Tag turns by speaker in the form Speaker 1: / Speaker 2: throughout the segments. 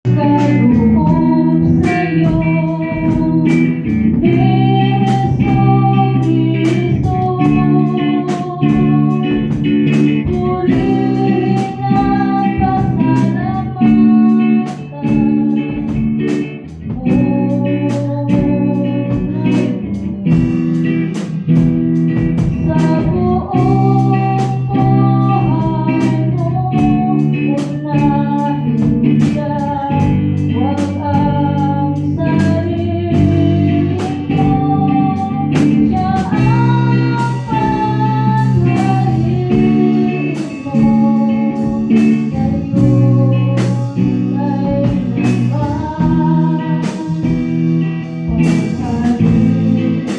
Speaker 1: Kaloob sa'yo, Jesucristo, purihin ang pasalamatan sa buong buhay mo. Unahin siya, wag ang sarili mo. Siya ang paghahalin mo ngayon, kailanman. Paghahalin siya, sa kanya mo lang nasundan, buhay mo nagkaroon ng sigla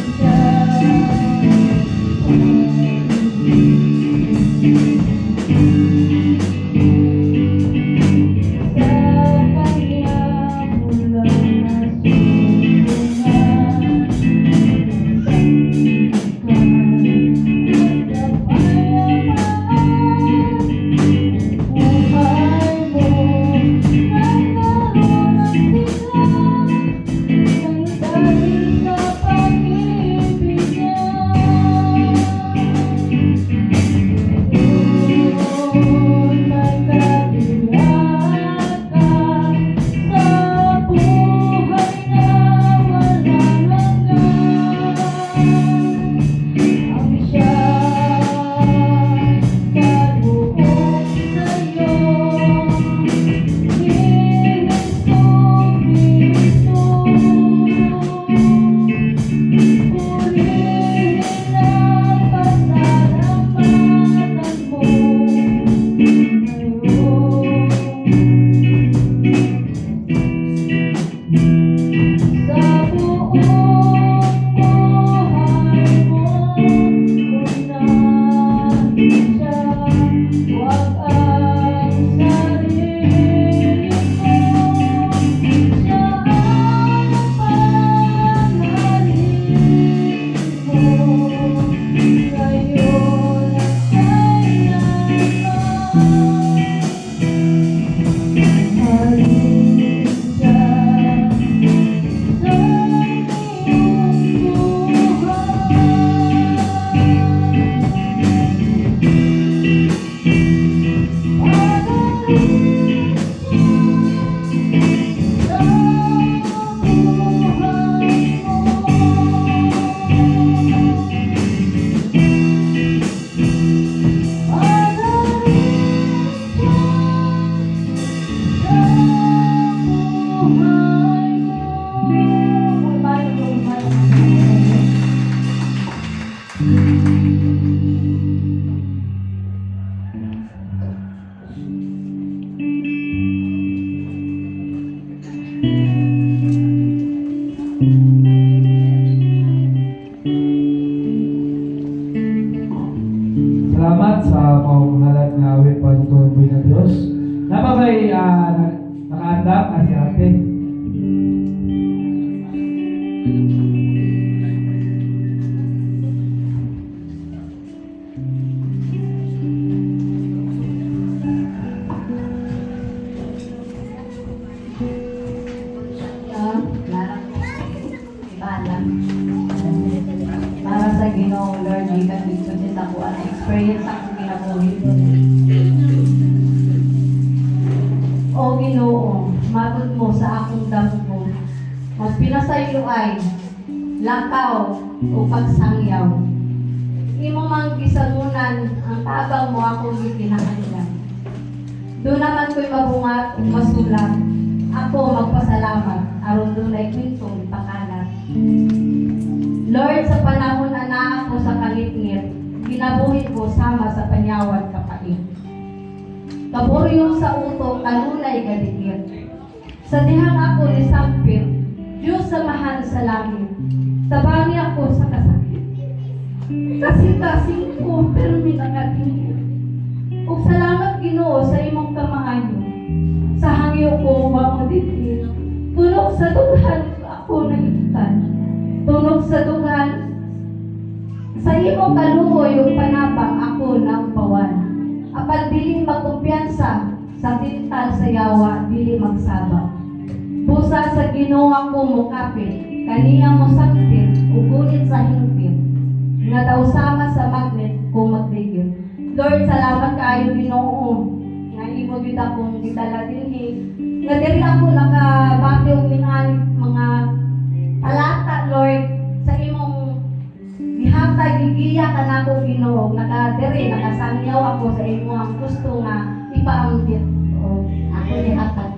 Speaker 1: ng dahil sa pag-ibig niya. Ngayon magkatiyag ka sa buhay na walang hanggan. Ang siya'y kaloob sa'yo, Jesucristo. Purihin ang pasalamatan mo ngayon. Sa buong buhay mo, unahin siya, wag ang sarili mo. Siya ang paghahalin mo ngayon at kailanman. Halin siya sa iyong
Speaker 2: Salamat sa maungalan nga awit pagtutuloy ng Diyos. Napabay nakaandam na si ate.
Speaker 1: Para sa Ginoo, Lord, gikan dito sa ako ang experience ako kinabuhi. O Ginoo, magod mo sa akong damo. Magpinasayo ay lakaw o pagsangyaw. Imo mang gisamunan ang tabang mo akong gikinahanglan. Doon naman ko'y mabungat o masulat. Ako magpasalamat aron doon ay kwintong pakalat. Lord, sa panahon na naa ako sa kalitngit, kinabuhi ko sama sa panyawan kapait. Kaburyong sa utok, kanunay galikit. Sa dihang ako ni Sampit, Diyos samahan sa langit. Tabangi ako sa kasakit. Kasi-kasing ko, permi nakatingin. Ug salamat Ginoo sa imong kamaayo. Sa hangyo ko mamuditi. Tunog sa dughan ako nagitan. Tunog sa dughan sa imong kaluoy ug panabang ako naupawan. Apan dili magkumpiyansa sa tintal sa yawa, dili magsabak. Busa sa Ginoo ko mo kapit, kaniya mo sakpit, ugunit sa hingpit. Nga daw sama sa magnet ko magdigil. Lord, salamat kaayo Ginoo. Nga imo gid akong gidala dinhi. Nga diri ako nakabati og minani mga talata, Lord, sa imong gihatag gigiya kanako Ginoo. Nakasangyaw ako sa imo ang gusto nga ipaamgit. O ako gihatag.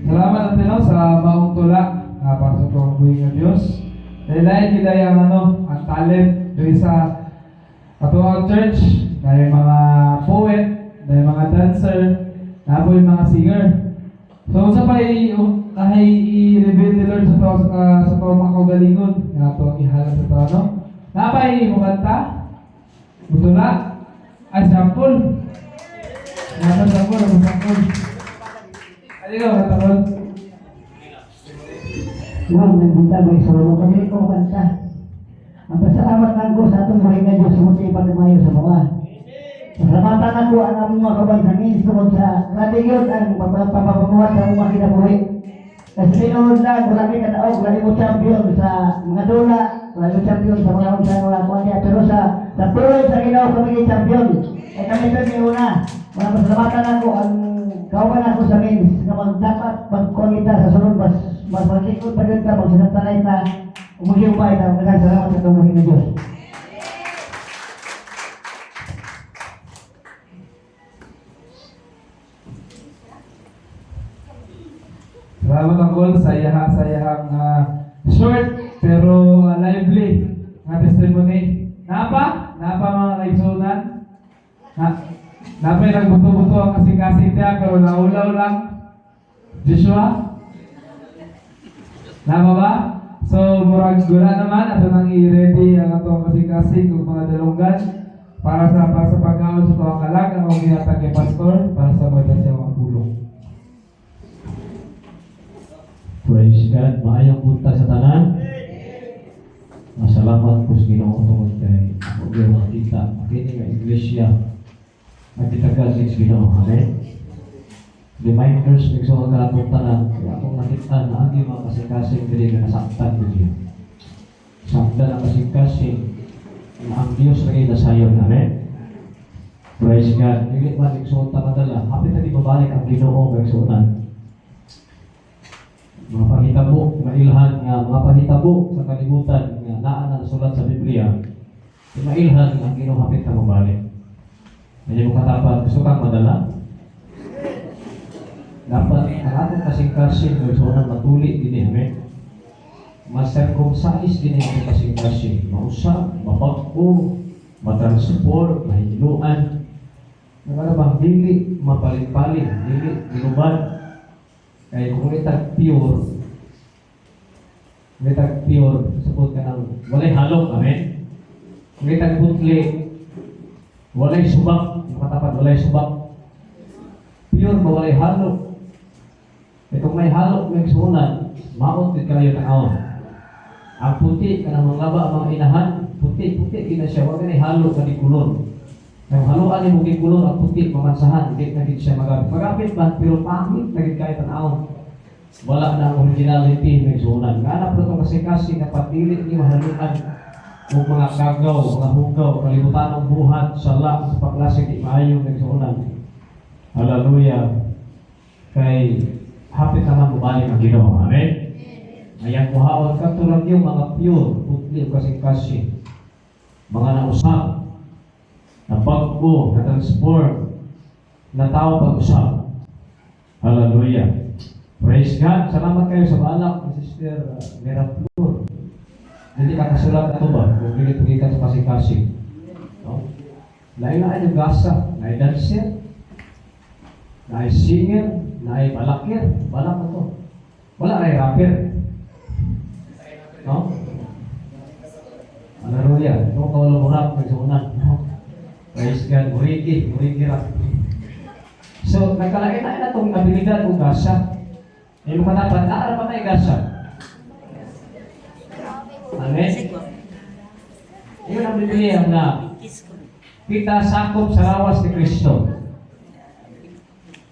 Speaker 2: Salamat natin no, sa maong tula para sa tuwang buhay ng Diyos. Dahil nila yung ang talent doon sa atuang church, dahil mga poet, dahil mga dancer, na po yung mga singer. So sa pa i-reveal ni Lord sa to mga kagalingon, na ito ang ihalan sa to ano. Napay mo kanta, butula, ay sample. Nasa sample. Aligaw, katarod.
Speaker 3: Ma'am, nagbunta mo isuro kami ko kanta. Ang pasalamat lang ko sa atong buhay nga Diyos sa mga ipatumayo sa mga. Pasalamatan ako ang aming mga kabansangin tungkol sa grabe yun ang papapamuhat sa mga kinabuhi. Kasi sinuod lang, wala may kataog, wala mo champion sa mga dola, wala mo champion sa mga unsa wala ko niya. Pero sa tuloy sa Ginoo kami champion. Ay kami ito ni una. Mga pasalamatan ako ang kawan ako sa means na dapat magkuha sa sunod mas maglikod pa rin ka, magsinantanay na umuhiway na salamat sa tumuhin ng Diyos.
Speaker 2: Salamat ang call sa sayahang short pero lively nga testimony. Napa mga kaigsunan? Napay nagbuto-buto ang kasing-kasing niya pero naulaw lang. Joshua? Napa ba? So, murag gula naman ato nang i-ready ang atong kasing-kasing ng mga dalunggan para sa pagkaon sa tuwang kalag ang mga ginatag kay pastor para sa mga siya mga pulong.
Speaker 4: Praise God. Maayong punta sa tanan. Masalamat po sa Ginoo tungod kay ako gyud makita kini nga iglesia nagtitagad sa Ginoo. Amen. Reminders ng sa mga atong tanan kaya akong nakita na ang mga kasing-kasing dili nga nasaktan ko diyo. Saktan ang kasing-kasing na ang Dios lagi nasayon. Amen. Praise God. Dili man igsuota madala. Hapit na di babalik ang Ginoo nga igsuotan. Mga panghitabo, mailhan nga mga panghitabo sa kalibutan nga naa na sulat sa Biblia. Mailhan nga Ginoo hapit ka mabalik. Hindi mo katapat, gusto kang madala? Dapat ang atong kasing-kasing gusto na matuli din amen. Mas-circumcise din ang kasing-kasing. Mausap, mapagpo, matransport, mahiluan. Nagalabang dili, mapalit-palit, dili, ginuban. Kaya kung itag pure, sabot ka ng walay halok, amen? Kung itag putli, walay subak, nakatapat walay subak. Pure ba walay halok? Kaya kung may halok, may sunan, maot din kayo ng awon. Ang puti, kanang mga laba, ang mga inahan, puti, kina siya, wag na halok ka di kulon. Ang haluan ni muging kulon ang puti, mamansahan, hindi na siya magapit. Magapit ba, pero pangit, naging kahit ang awon. Wala na ang originality ng sunan. Ganap na itong kasi na patilit ni mahaluan o mga kagaw, mga hugaw, kalimutan ng buhat, sala, sa paklase di maayong ng sunan. Hallelujah. Kay hapit naman mabalik ang Ginoo. Amen? Ayan kuhaon ka tulad yung mga pure, putli o kasing-kasing. Mga nausap, na pagbo, na transport, na tao pag-usap. Hallelujah. Praise God. Salamat kayo sa balak ni Sister Mera Flor. Hindi ka kasulat ito ba? Kung pilit-pilitan sa kasing-kasing. No? Lain-lain yung gasa. Lain dancer. Lain singer. Lain balakir. Balak na ito. Wala na yung rapper. No? Hallelujah. Ito ka walang murap. Nagsuunan. No? Praise God. Muriki rap. So, nagkalain-lain na itong abilidad o gasa. Yung matapat, naara pa tayo gasa. Amen? Yun ang Biblia na kita sakop sa lawas ni Kristo.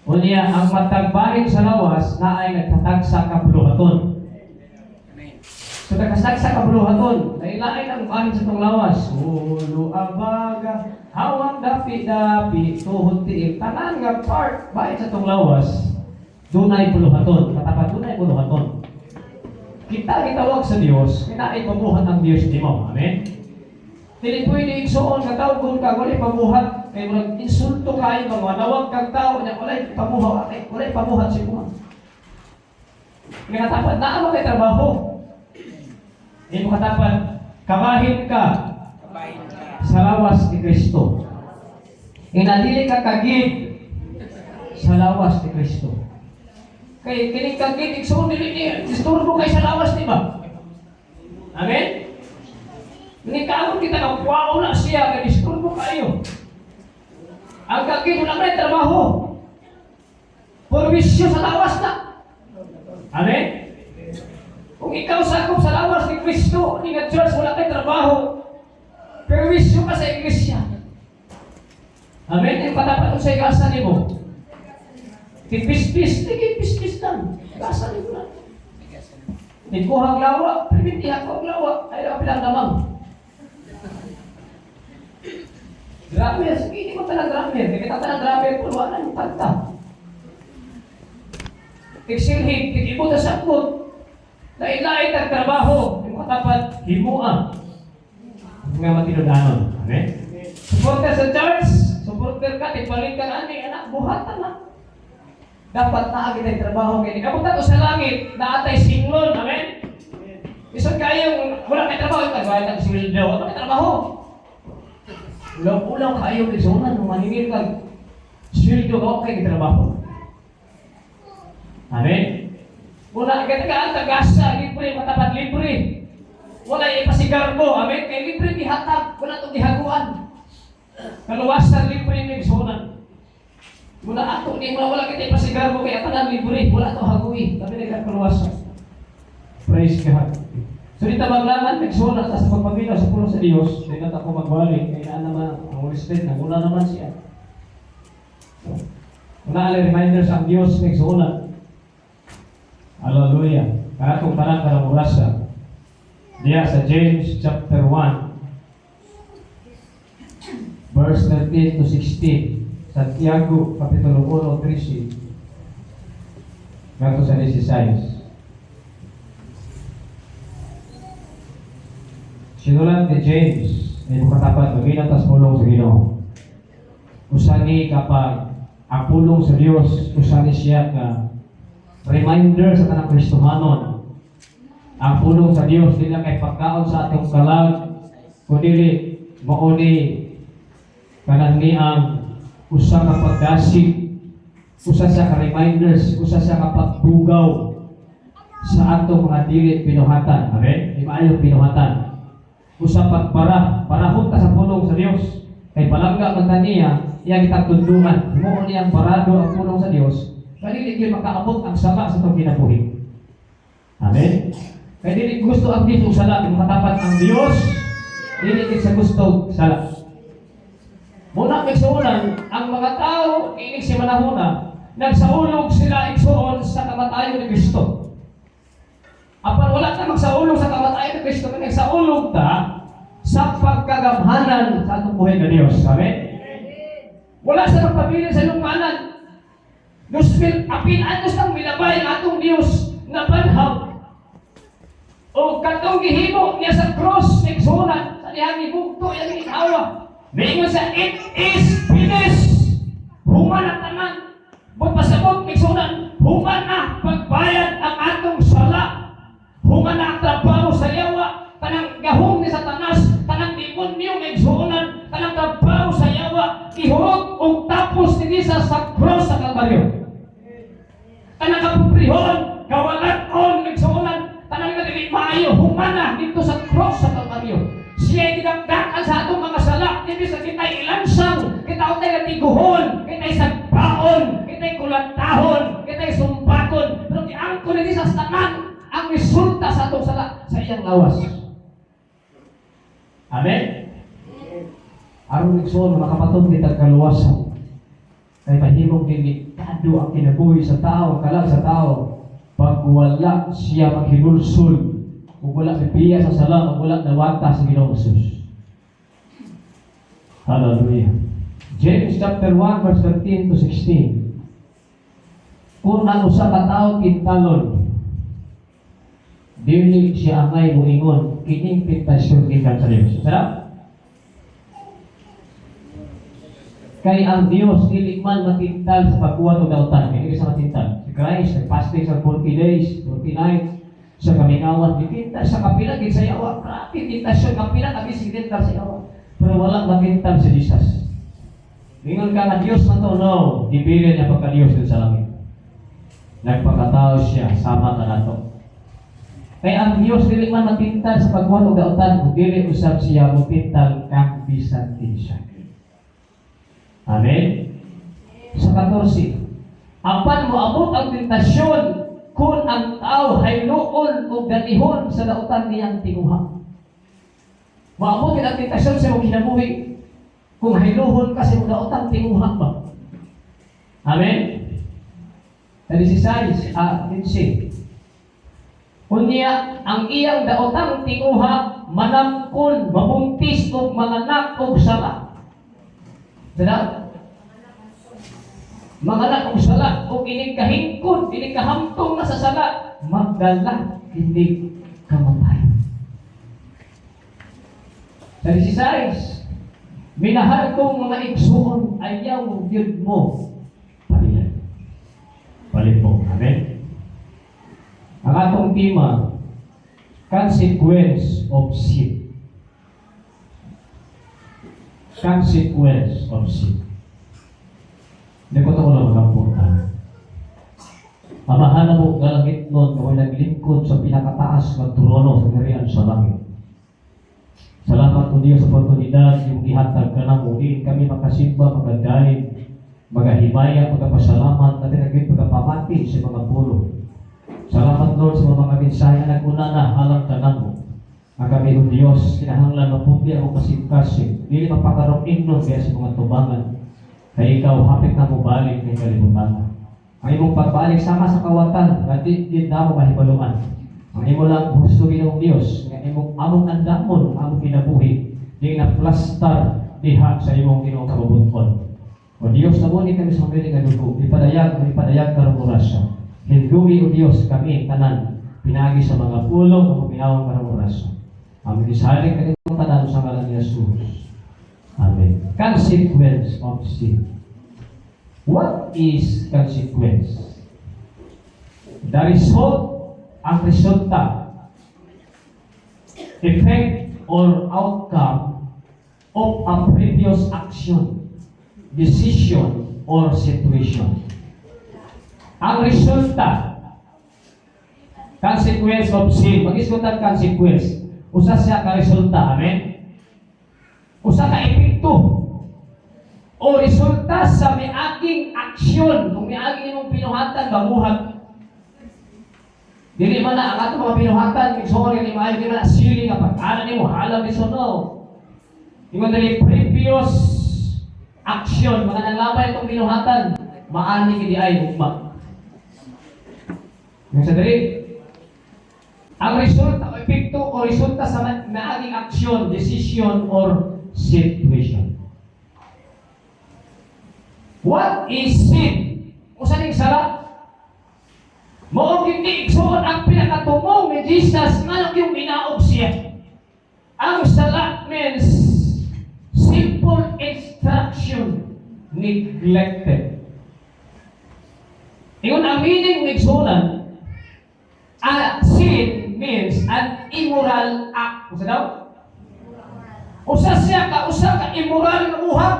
Speaker 4: Unya ang matagbahin sa lawas na ay nagtatag sa kabuluhaton. So nagkasag sa kabuluhaton, lain-lain ang bahin sa itong lawas. Ulo abaga, hawang dapi-dapi, tuhod tiim, tanan nga part, bahin sa itong lawas, dunay buluhaton, katapat dunay buluhaton. Kita gitawag sa Dios, kinaay pabuhat ang Dios di mo. Amen? Dili pwede igsuon nga tawag kung ka walay pabuhat, kay murag insulto kayo nga manawag kang tao nya walay pabuhat, walay pabuhat si mo. Nga tapat naa mo kay trabaho. Di mo katapat kabahin ka sa lawas ni Kristo. Inadili ka kagid sa lawas ni Kristo. Kay kining kagid igsuon dili ni disturbo kay sa lawas di ba? Amen. Ni karon kita na wow na siya kay disturbo kayo. Ang kagid wala may trabaho. Perwisyo sa lawas na. Amen. Kung ikaw sakop sa lawas ni Kristo, ni nga church wala kay trabaho. Perwisyo ka sa iglesia. Amen. Yung patapat sa igasa nimo. Tipis-pis, tigil-pis-pis lang. Gasa ni ko lang. Nikuhang lawa, primitihan ko ang lawa, ay lang pilang damang. Grabe, sige, hindi mo talang grabe. Kaya kita talang grabe, puluanan yung tagta. Tigsilhig, tigibot na sakot. Lain-lain ang trabaho, yung katapat, himuang. Nga matinudanon. Amen? Supporter sa church, supporter ka, tigpalit ka na, anak, buhatan na. Dapat na agad ay trabaho kayo. Kapunta ko sa langit, na atay singlon. Amen? Isang kayong wala may trabaho, kagaya ng sweldo. Wala may trabaho. Ulang kayo kay Zonan, nung maningil ka, sweldo ka, okay kay trabaho. Amen? Wala, gatagaan, tagasa, libre, matapat libre. Wala ipasigarbo. Amen? Kay libre, dihatag. Wala itong dihaguan. Kaluwasan, libre, may Zonan. Mula ato, hindi mo wala kita ipasigarbo kaya tanan libre, wala ito haguin. Kami nagkakaluwasan. Praise God. So dito maglaman, nagsulat sa pagpamilya sa puno sa Diyos, hindi na ako magbalik, kaya naman ang Holy Spirit, nagula naman siya. Una alay reminders ang Diyos nagsulat. Hallelujah. Para kung parang karang orasa. Diya sa James chapter 1, verse 13 to 16. Santiago, Kapitulo 1, 13. Gato sa 16. Sinulat ni James, ay katapat, maging tas pulong sa Ginoo. Usani kapag apulong sa Dios, usani siya ka reminder sa kanang Kristohanon. Ang pulong sa Dios, di lang kay pagkaon sa atong kalag, kundi mauni kanang niang usa ka pagdasig, usa sa ka reminders, usa sa ka pagbugaw sa atong mga dili pinuhatan. Amen? Di maayo pinuhatan. Usa pagpara, parahon ta sa pulong sa Dios. Kay palangga man niya, iya kita tundungan. Mo niyang parado ang pulong sa Dios. Kaya dili makaabot ang sama sa itong kinabuhi. Amen? Kaya dili gusto ang Diyos sala, matapat ang Diyos, dili sa gusto sala. Muna magsuulan, ang mga tao, inig si manahuna, nagsaulog sila igsuon sa kamatayon ni Kristo. Apan wala na magsaulog sa kamatayon ni Kristo, kaya nagsaulog ta sa pagkagamhanan sa atong buhay na Diyos. Amen? Wala sa magpabilin sa lungmanan. Apin anos lang milabay ang atong Diyos na banhaw. O katong gihimo niya sa cross, nagsuulan, sa niyang ibugto, yung ikawa. Mingon sa it is finished. Human ang tanan. Magpasabot, migsunan. Human na pagbayad ang atong sala. Human na ang trabaho sa yawa. Tanang gahong ni Satanas. Tanang demonyo migsunan. Tanang trabaho sa yawa. Ihurot o tapos ni Jesus sa cross sa Kalbaryo. Tanang kapuprihon, kawalan-on, migsunan. Tanang nagiging maayo. Human na dito sa cross sa Kalbaryo. Siya dinagdakan sa atong mga sala. Hindi sa kita'y ilansang, kita utay natiguhon, kita'y sagbaon, kita'y kulantahon, kita'y sumpakon. Pero iangko na sa tanan ang resulta sa atong sala sa iyang lawas. Amen? Aron igsoon makapatod kita kaluwasan. Kay mahimong delikado ang kinabuhi sa tao, kalag sa tao. Pag wala siya maghinulsol, kung wala bibiya sa sala, kung wala nawata sa Ginoong Hesus. Hallelujah. James chapter 1 verse 13 to 16. Kung ang usa ka tawo kintalon, dili siya angay moingon, kining pintasyon gikan sa Dios. Sarap? Kay ang Dios dili man matintal sa pagbuhat og dautan, kay dili sa matintal. Si Christ nagpastig sa 40 days, 40 nights sa kamingawan, ditintal sa kapila gid sa yawa. Grabe tintasyon kapila kami sidental sa yawa. Pero wala matintal si Jesus. Ingon ka nga Dios man to, no, gibilin niya pagka Dios dun sa langit. Nagpakatao siya, sama ka na to. Kaya ang Diyos dili man matintal sa pagbuhat og dautan, kung dili usab siya motintal kang bisan kinsa. Amen? Sa 14, apan moabot ang tentasyon kung ang tao hayloon o ganihon sa dautan niyang tinguha. Moabot ang tentasyon sa mong kinabuhi kung hayluhon ka sa mong dautan tinguha ba? Amen? Tadi si Sais, Lindsay. Kunya, ang iyang daotang tinguha, manamkon, mabuntis o manganak o sala. Sada? Manganak o sala, o inikahingkod, inikahamtong na sa sala, magdala, hindi kamatay. Tadi si Sais, minahal kong mga igsuon, ayaw yun mo. Palit po. Amen? Ang atong tema, consequence of sin. Consequence of sin. Hindi ko ito ko lang magkapunta. Amahan na mo galangit nun kung naglingkod sa pinakataas ng trono sa garian sa langit. Salamat po Diyos sa oportunidad yung ihatag ka na mo. Hindi kami makasimba, magadahin, magahimaya, magpasalamat, natin naging pagpapamati sa mga pulo. Salamat Lord sa mga mensahe na naguna na halang tanan mo. Ang kami o Diyos, kinahanglan maputi ako kasing-kasing. Dili mapakarong ignon kaya sa mga tubangan. Kaya ikaw, hapit na mo balik ng kalimutan. Ang imong pagbalik sama sa kawatan, gati din na mo mahibaluan. Ang imo lang gusto ginong Diyos, nga imong among andamon, among kinabuhi, di na plastar diha sa imong ginong kabubuton. O Diyos, nabunin kami sa mga nga dugo, ipadayag ka ng orasya. Hindugi o Diyos kami, tanan, pinagi sa mga pulong o pinawang ka ng orasya. Amin isalig ka ng tanan sa ngalan ni Jesus. Amen. Consequence of sin. What is consequence? The result, ang resulta, effect or outcome of a previous action, decision or situation. Ang resulta, consequence of sin. Pag-iskutan consequence, usa siya ka resulta, amen? Usa ka epekto o resulta sa miaging aksyon, kung miaging imong pinuhatan, babuhat. Dili man na ang ato mga pinuhatan, sorry ni maayo, dili man na sili nga pag-anan nimo, halam ni no. Ingon dali previous action, mga nalabay itong binuhatan, maani kini ay ugma. Yung sa dali, ang resulta o epekto o resulta sa maaging aksyon, decision, or situation. What is sin? Kung saan yung sala? Moong hindi iksuon ang pinakatumong ni Jesus nga yung minaog siya. Ang sala means simple instruction neglected. Ingon ang meaning ng igsunan, sin means an immoral act. Usa daw? Usa ka immoral na buhat.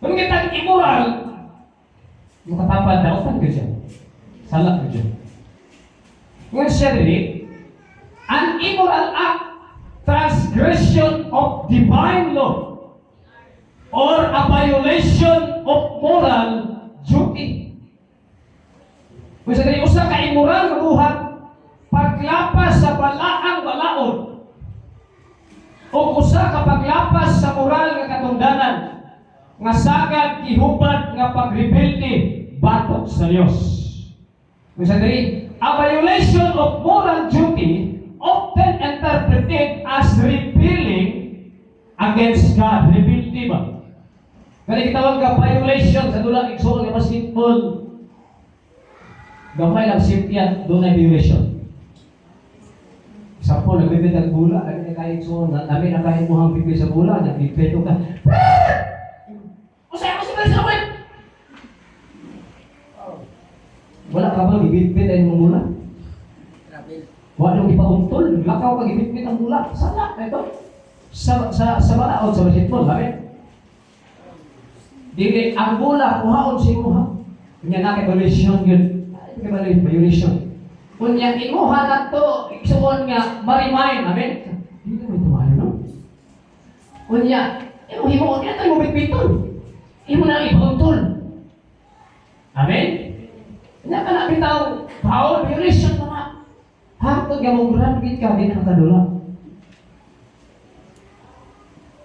Speaker 4: Kung kita immoral, makatapad daw tan siya. Sala ka dyan. Ngun siya rin, an immoral act, transgression of divine law, or a violation of moral duty. Kung sa rin, usa ka immoral na buhat, paglapas sa balaang balaod. o usa ka paglapas sa moral nga katungdanan nga sagad gihubad nga pagrebelde batok sa Dios. Usa diri, a violation of moral duty often interpreted as rebelling against God. Rebelde ba? Kaya kitawag ka violation sa dulang igsoon nga basketball. Gamay lang sipyat, doon ay violation. Example, nagbibit ang bula, ay kahit so, namin ang kahit muhang pipi sa bula, nagbibeto ka. Usay ako sa ulit! Wala ka ba, gibitbit ay mong bula? Wala nung ipauntol, lakaw ka gibitbit ang bula. Sana, ito. Sa balaod, sa basketball, sabi? Dili, ang bula, kuhaon si Muha. Kanya na, violation yun. Violation. Kunya imuha na to, iksuon nga, marimain, amen? Hindi naman tumayo, no? Kunya, himuon ka ito, imubit-biton. Imo na ipauntol. Amen? Kanya ka na bitaw, foul, violation na nga. Hapag nga mong granbit ka, di na nakadula.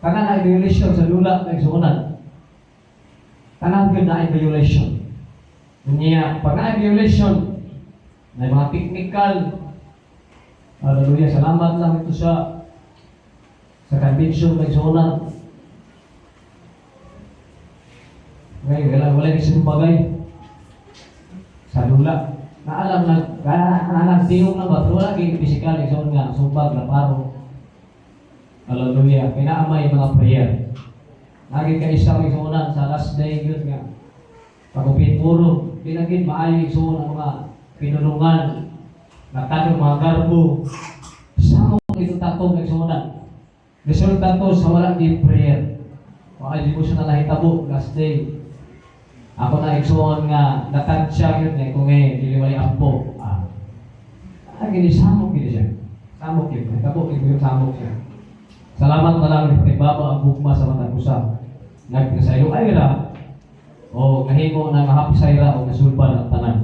Speaker 4: Kana na violation sa dula na iksuonan. Kana na ay violation. Kunya, pag na violation, may mga technical, hallelujah, salamat lang ito sa convention ng zonan. Ngayon, wala yung bagay sa lula. Naalam, tiyong lang ba? Pero wala kayong physical, yung zon nga, sumpag, laparo. Hallelujah, kinaamay mga prayer. Naging kaisa yung zonan sa last day, yun nga. Pagupit puro, pinagin maayo yung zon ang mga pinulungan, natanong mga garbo, sama mo ito tatong nagsunan. Resulta to sa wala di prayer. Baka di mo siya nalahitabo last day. Ako na igsuon nga, natansya yun eh, kung diliwali ampo. Gini, samok gini siya. Samok yun. Nagtabo, yung samok siya. Salamat na lang, nagbaba ang bukma sa matang usap. Nagkasayro ay ra, o nahimo na mahapisay ra, o nasulban ang tanan.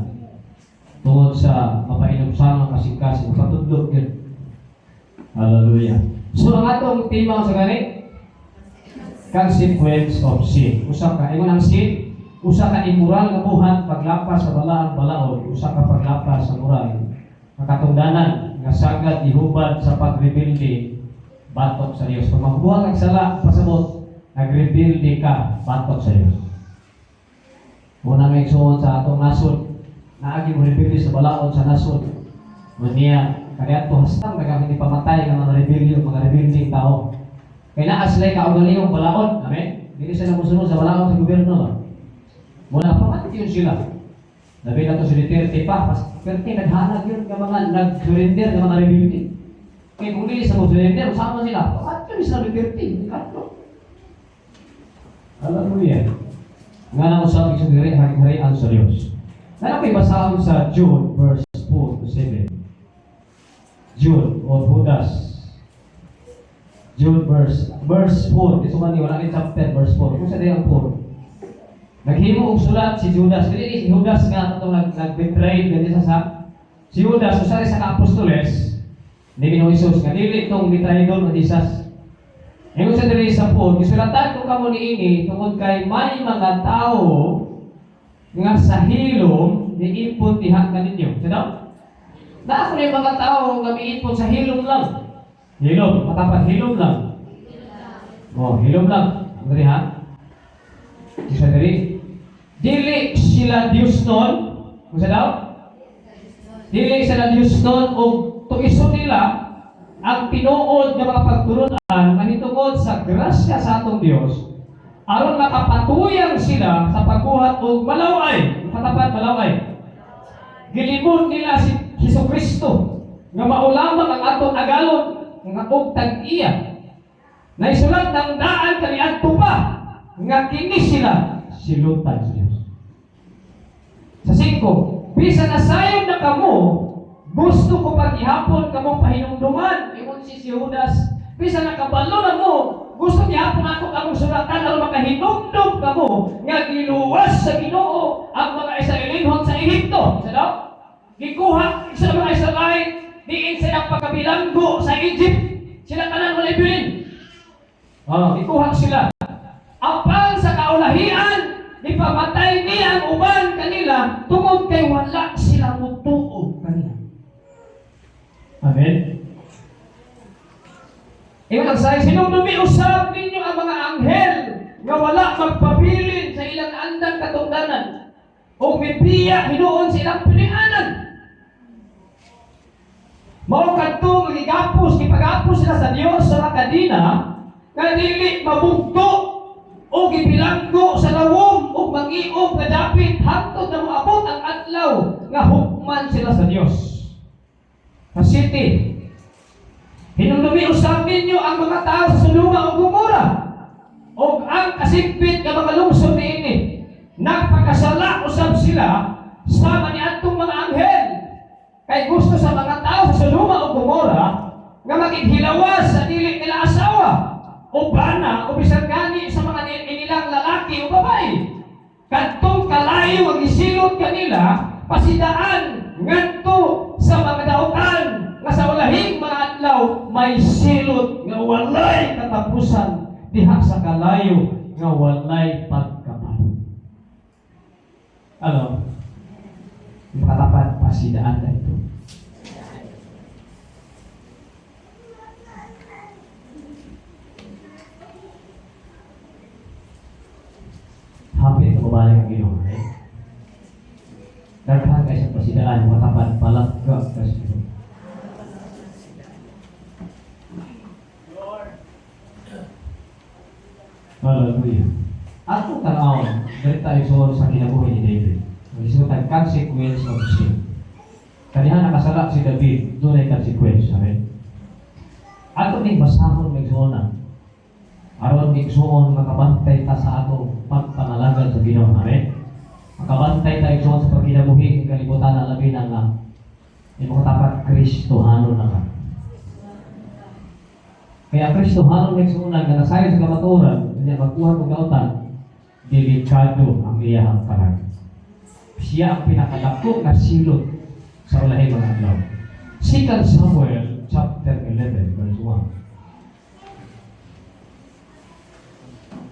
Speaker 4: Tungod sa mapainom sa mga kasing-kasing, patudlog yun. Hallelujah. So, ang atong tema sa ganit, consequence of sin. Usa ka, ingon ang sin, usa ka immoral nga buhat, paglapas sa balaan balaod, usa ka paglapas sa moral. Makatungdanan, nga sagad ihubad sa pagrebelde, batok sa Dios. Pag magbuhat ang sala, pasabot, nagrebelde ka, batok sa Dios. Muna may igsoon sa atong nasod, naagi mo rebelde sa balaod sa nasod. Niya, kaya ito hastang nagkakiti pamatay ng mga rebelde tao. Kaya naaslay ka o galiyong balaod. Amen? Hindi sila musunod sa balaod sa gobyerno. Muna pamatay yun sila. Labi na ito si Duterte pa. Pero naghanag yun ng mga nag-surrender ng mga rebelde. Kaya kung hindi sa surrender, sama sila. Pamatay yun sa Duterte. Hallelujah. Nga na usap isang diri, hari-harian sa Diyos. Ano kayo basahin sa Jude verse 4 to 7? Jude or Judas. Jude verse 4. Ito man wala ni chapter verse 4. Kung sa dayang 4. Naghimo og sulat si Judas. Dili si Judas nga katong nag-betray ganti sa si Judas usa sa ka-apostoles ni Ginoong Hesus nga dili itong betrayal ng Jesus. Ingon sa diri sa 4, gisulatan ko kamo niini tungod kay may mga tao nga sa hilom niipon diha kaninyo. Sino? Na ako na yung mga tao nga miipon sa hilom lang. Hilom, matapat hilom lang. Hilom lang. Ang diri ha? Isa diri. Dili sila Diyos nun. Kung sa daw? Dili sila Diyos nun o tuiso nila ang tinuod ng mga pagturunan manitungod sa grasya sa atong Diyos aron makapatuyang sila sa pagbuhat og malaway, katapat malaway. Gilimon nila si Jesucristo nga maulamang ang atong agalon nga og tag-iya. Naisulat ng daan kaniadto pa nga kini sila silutan sa Dios. Sa 5, bisan nasayon na kamo, gusto ko paghihapon kamong pahinumduman. Ingon si Judas, bisan nakabalo na mo, gusto niya po ako kamong sulatan aron makahinumdum kamo nga giluwas sa Ginoo ang mga Israelinhon sa Ehipto. Isa daw? Gikuha sa mga Israelite diin sila pagkabilanggo sa Egypt. Sila tanan walay bilin. ikuha sila. Apan sa kaulahian, ipamatay niya ang uban kanila tungod kay wala sila mutuo kanila. Amen. Ingat sa sinumdumi usab ninyo ang mga anghel nga wala magpabilin sa ilang andang katungdanan o mibiya hinuon sa ilang pilianan. Mao kadtong gigapos gipagapos sila sa Dios sa mga kadina nga dili mabugto o gibilanggo sa lawom o mangiog nga dapit hangtod na moabot ang adlaw nga hukman sila sa Dios. Pasiti, hinumdumi usab ninyo ang mga tao sa Sodoma o Gomora o ang kasigpit nga mga lungsod niini. Nagpakasala usab sila sa maniadtong mga anghel. Kay gusto sa mga tao sa Sodoma o Gomora nga makighilawas sa dili nila asawa o bana o bisan gani sa mga inilang lalaki o babae. Kadtong kalayo ang isilot kanila pasidaan ngadto sa mga daotan nga sa walahing mga adlaw may silot nga walay katapusan diha sa kalayo nga walay pagkapaw. Ano? Makatapat pasidaan na ito. Hapit na babalik ang Ginoo, eh? Daghan kayo sa pasidaan, matapat palagga kasi ito. Hallelujah. Ato tanawon, dali tayo suon sa kinabuhi ni David. Magisutan consequence of sin. Kanihan nakasala si David, doon ay consequence. Amen? Ato ning basahon magsuonan. Aron igsuon makabantay ta sa atong pagpangalagan sa Ginoo. Amen? Makabantay ta igsuon sa pagkinabuhi ng kalibutan na labi na nga imo katapat Kristohanon na ka. Kaya Kristohanon nagsuunan nga nasayo sa kamaturan, kanya magkuha kong kautan, delikado ang iyahang karag. Siya ang pinakadako na silot sa ulahing mga adlaw. 2 Samuel chapter 11 verse 1.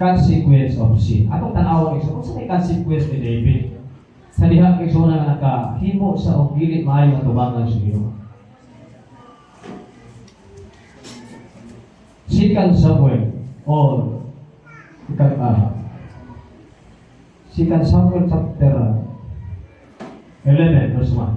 Speaker 4: Consequence of sin. Atong tanawon kung sa may consequence ni David? Sa diha kay suna nga nakahimo sa og dili maayo nga tubangan sa Ginoo. 2 Samuel or 2 Samuel chapter 11 verse 1.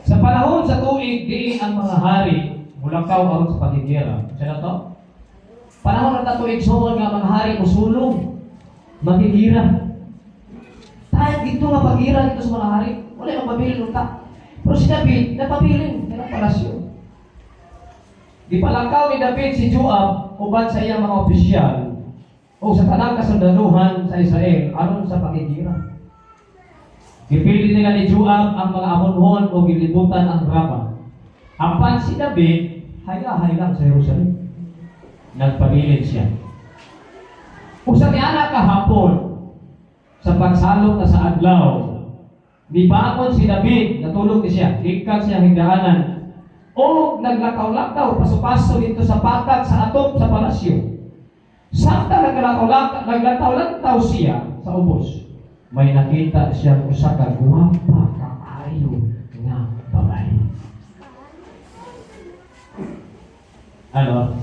Speaker 4: Sa panahon sa tuig, diin ang mga hari mulakaw aron sa pagigera. Siya na to? Panahon na tuig, suon nga mga hari musulong, magigira. Tayo dito nga pagira dito sa mga hari, wala yung mabilin ta. Pero si David, napabilin, yan ang palasyo. Di palakaw ni David si Joab, uban sa iyang mga opisyal, o sa tanang kasundaluhan sa Israel, aron sa pagigira. Gipili nila ni Joab ang mga Amonhon o gilibutan ang Rama. Apan si David, hayla lang sa Jerusalem. Nagpabilin siya. Usa ni anak kahapon, sa pagsalok na sa adlaw, nibangon si David, natulog ni siya, ikan siya higdaanan, o naglakaw-lakaw, paso-paso dito sa patag sa atop sa palasyo. Samtang naglakaw-lakaw siya sa ubos, may nakita siyang usa ka guwapa kaayo nga babae. Ano?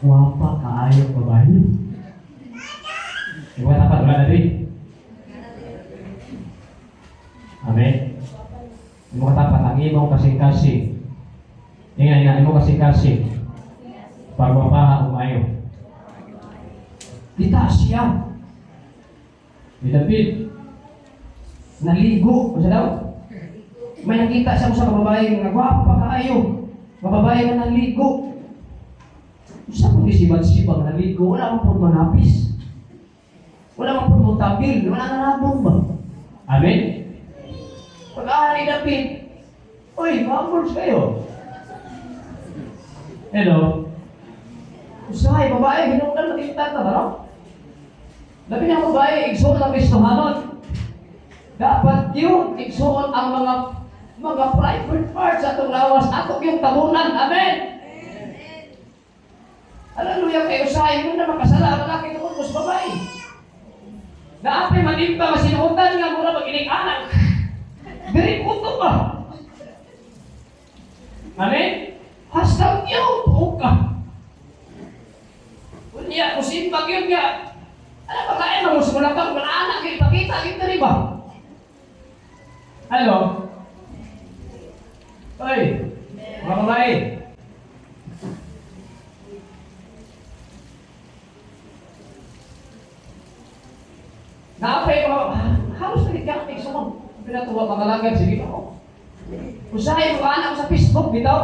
Speaker 4: Guwapa kaayo babae? Iwan apa wala na rin? Amen. Imo katapat ang imo kasing-kasing. Ingay imo kasing-kasing. Pagwapaha umayo. Kita siya. Ni David, naligo, ano daw? May nakita siya sa babae nga gwapa kaayo, babae nga naligo. Sa kung isibat-sibang naligo, wala mang puro manapis, wala mang puro tabil, wala nga nabong ba? Amen? Pag-aaral ni David, oy, mambors kayo. Hello? Usahay, babae, hinungkan makita ka ba, no? Labi na babae, igsuot ang Kristohanon. Dapat yun, igsuon ang mga private parts sa itong lawas, ato yung tabunan. Amen! Hallelujah kayo sa inyo na makasala ang lalaki tungkol sa babae. Naapay manimba, masinuutan nga mura magiling anak. Very puto ba? Amen? Hashtag yun, buhok ka. Kunya, kusimpag yun nga. Ano ba kaya mo simula kang anak kayo ipakita, yun na rin ba? Hello? Oy, mga babae. Naapay mga halos nagigaktik sa mga pinatuwa pangalagan, sige ako. Usahay mga anak ko sa Facebook, bitaw.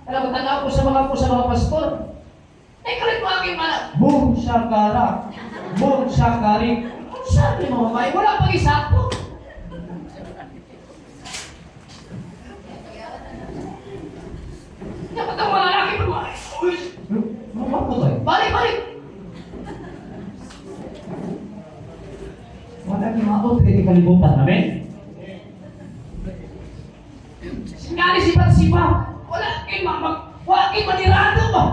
Speaker 4: Alam mo, tanaw ko sa mga pastor. Eh, kalit mo aking anak, boom, shakara, boom, shakari. Ano sabi mo, babae? Wala pang isa po. Dapat ang mga lalaki mo, uy, ano po to eh? Balik! Wala kang maot, hindi kalibutan namin. Singali sipat-sipa, wala kang manirado ba?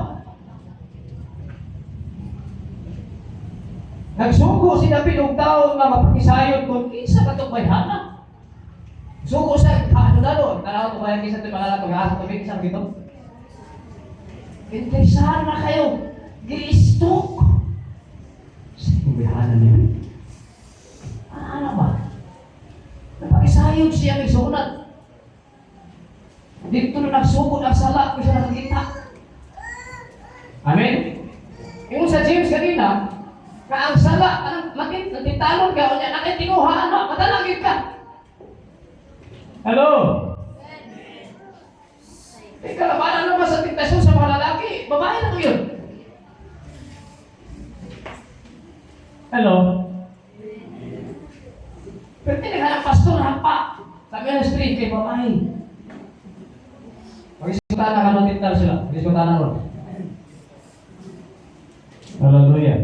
Speaker 4: Nagsugo si David og taon nga mapakisayon kung kinsa ka itong bayhana. Sugo siya, dalo, tanaw ito kaya kinsa ito pangalan pag-aasa ito, kinsa gito. Interesahan na kayo, gi-stalk. Sa itong bayhana niya. Ano ba? Napakisayon siya may sunat. Dito na nagsugod ang sala ko siya nakikita. Amen? Yung sa James kanina, ang sala, natitalon ka, o niya, nakitinguha, ano, matalagin ka. Hello? Ikaw, labanan naman sa tentasyon sa mga lalaki, babae na ko yun. Hello? Pero tinaghan ang pastor, hampa. Sabi ng street, kay babae. Pag-isikutan na kanong tintal sila. Pag-isikutan na ron. Hallelujah.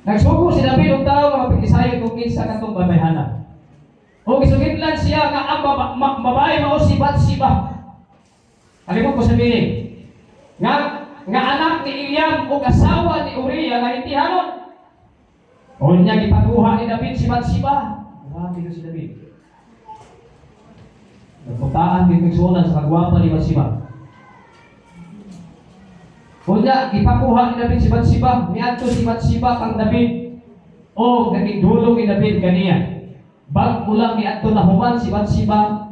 Speaker 4: Nagsugo si David og tao nga pag-isayon kung kinsa katong babayhana. O gisugidlan siya nga ang babae mao si Bathsheba. Alimot ko sabihin. Nga anak ni Eliab o asawa ni Uriah nga hindi hanon. O niya gipakuha ni David si Bathsheba. Grabe ko si David. Nagpuntaan din nagsunan sa kagwapa ni Bathsheba. Kunya, ipakuha ni David si Bathsheba, miadto si Bathsheba kang David, o naging dulo ni David kaniya. Bag ulang miadto na human si Bathsheba,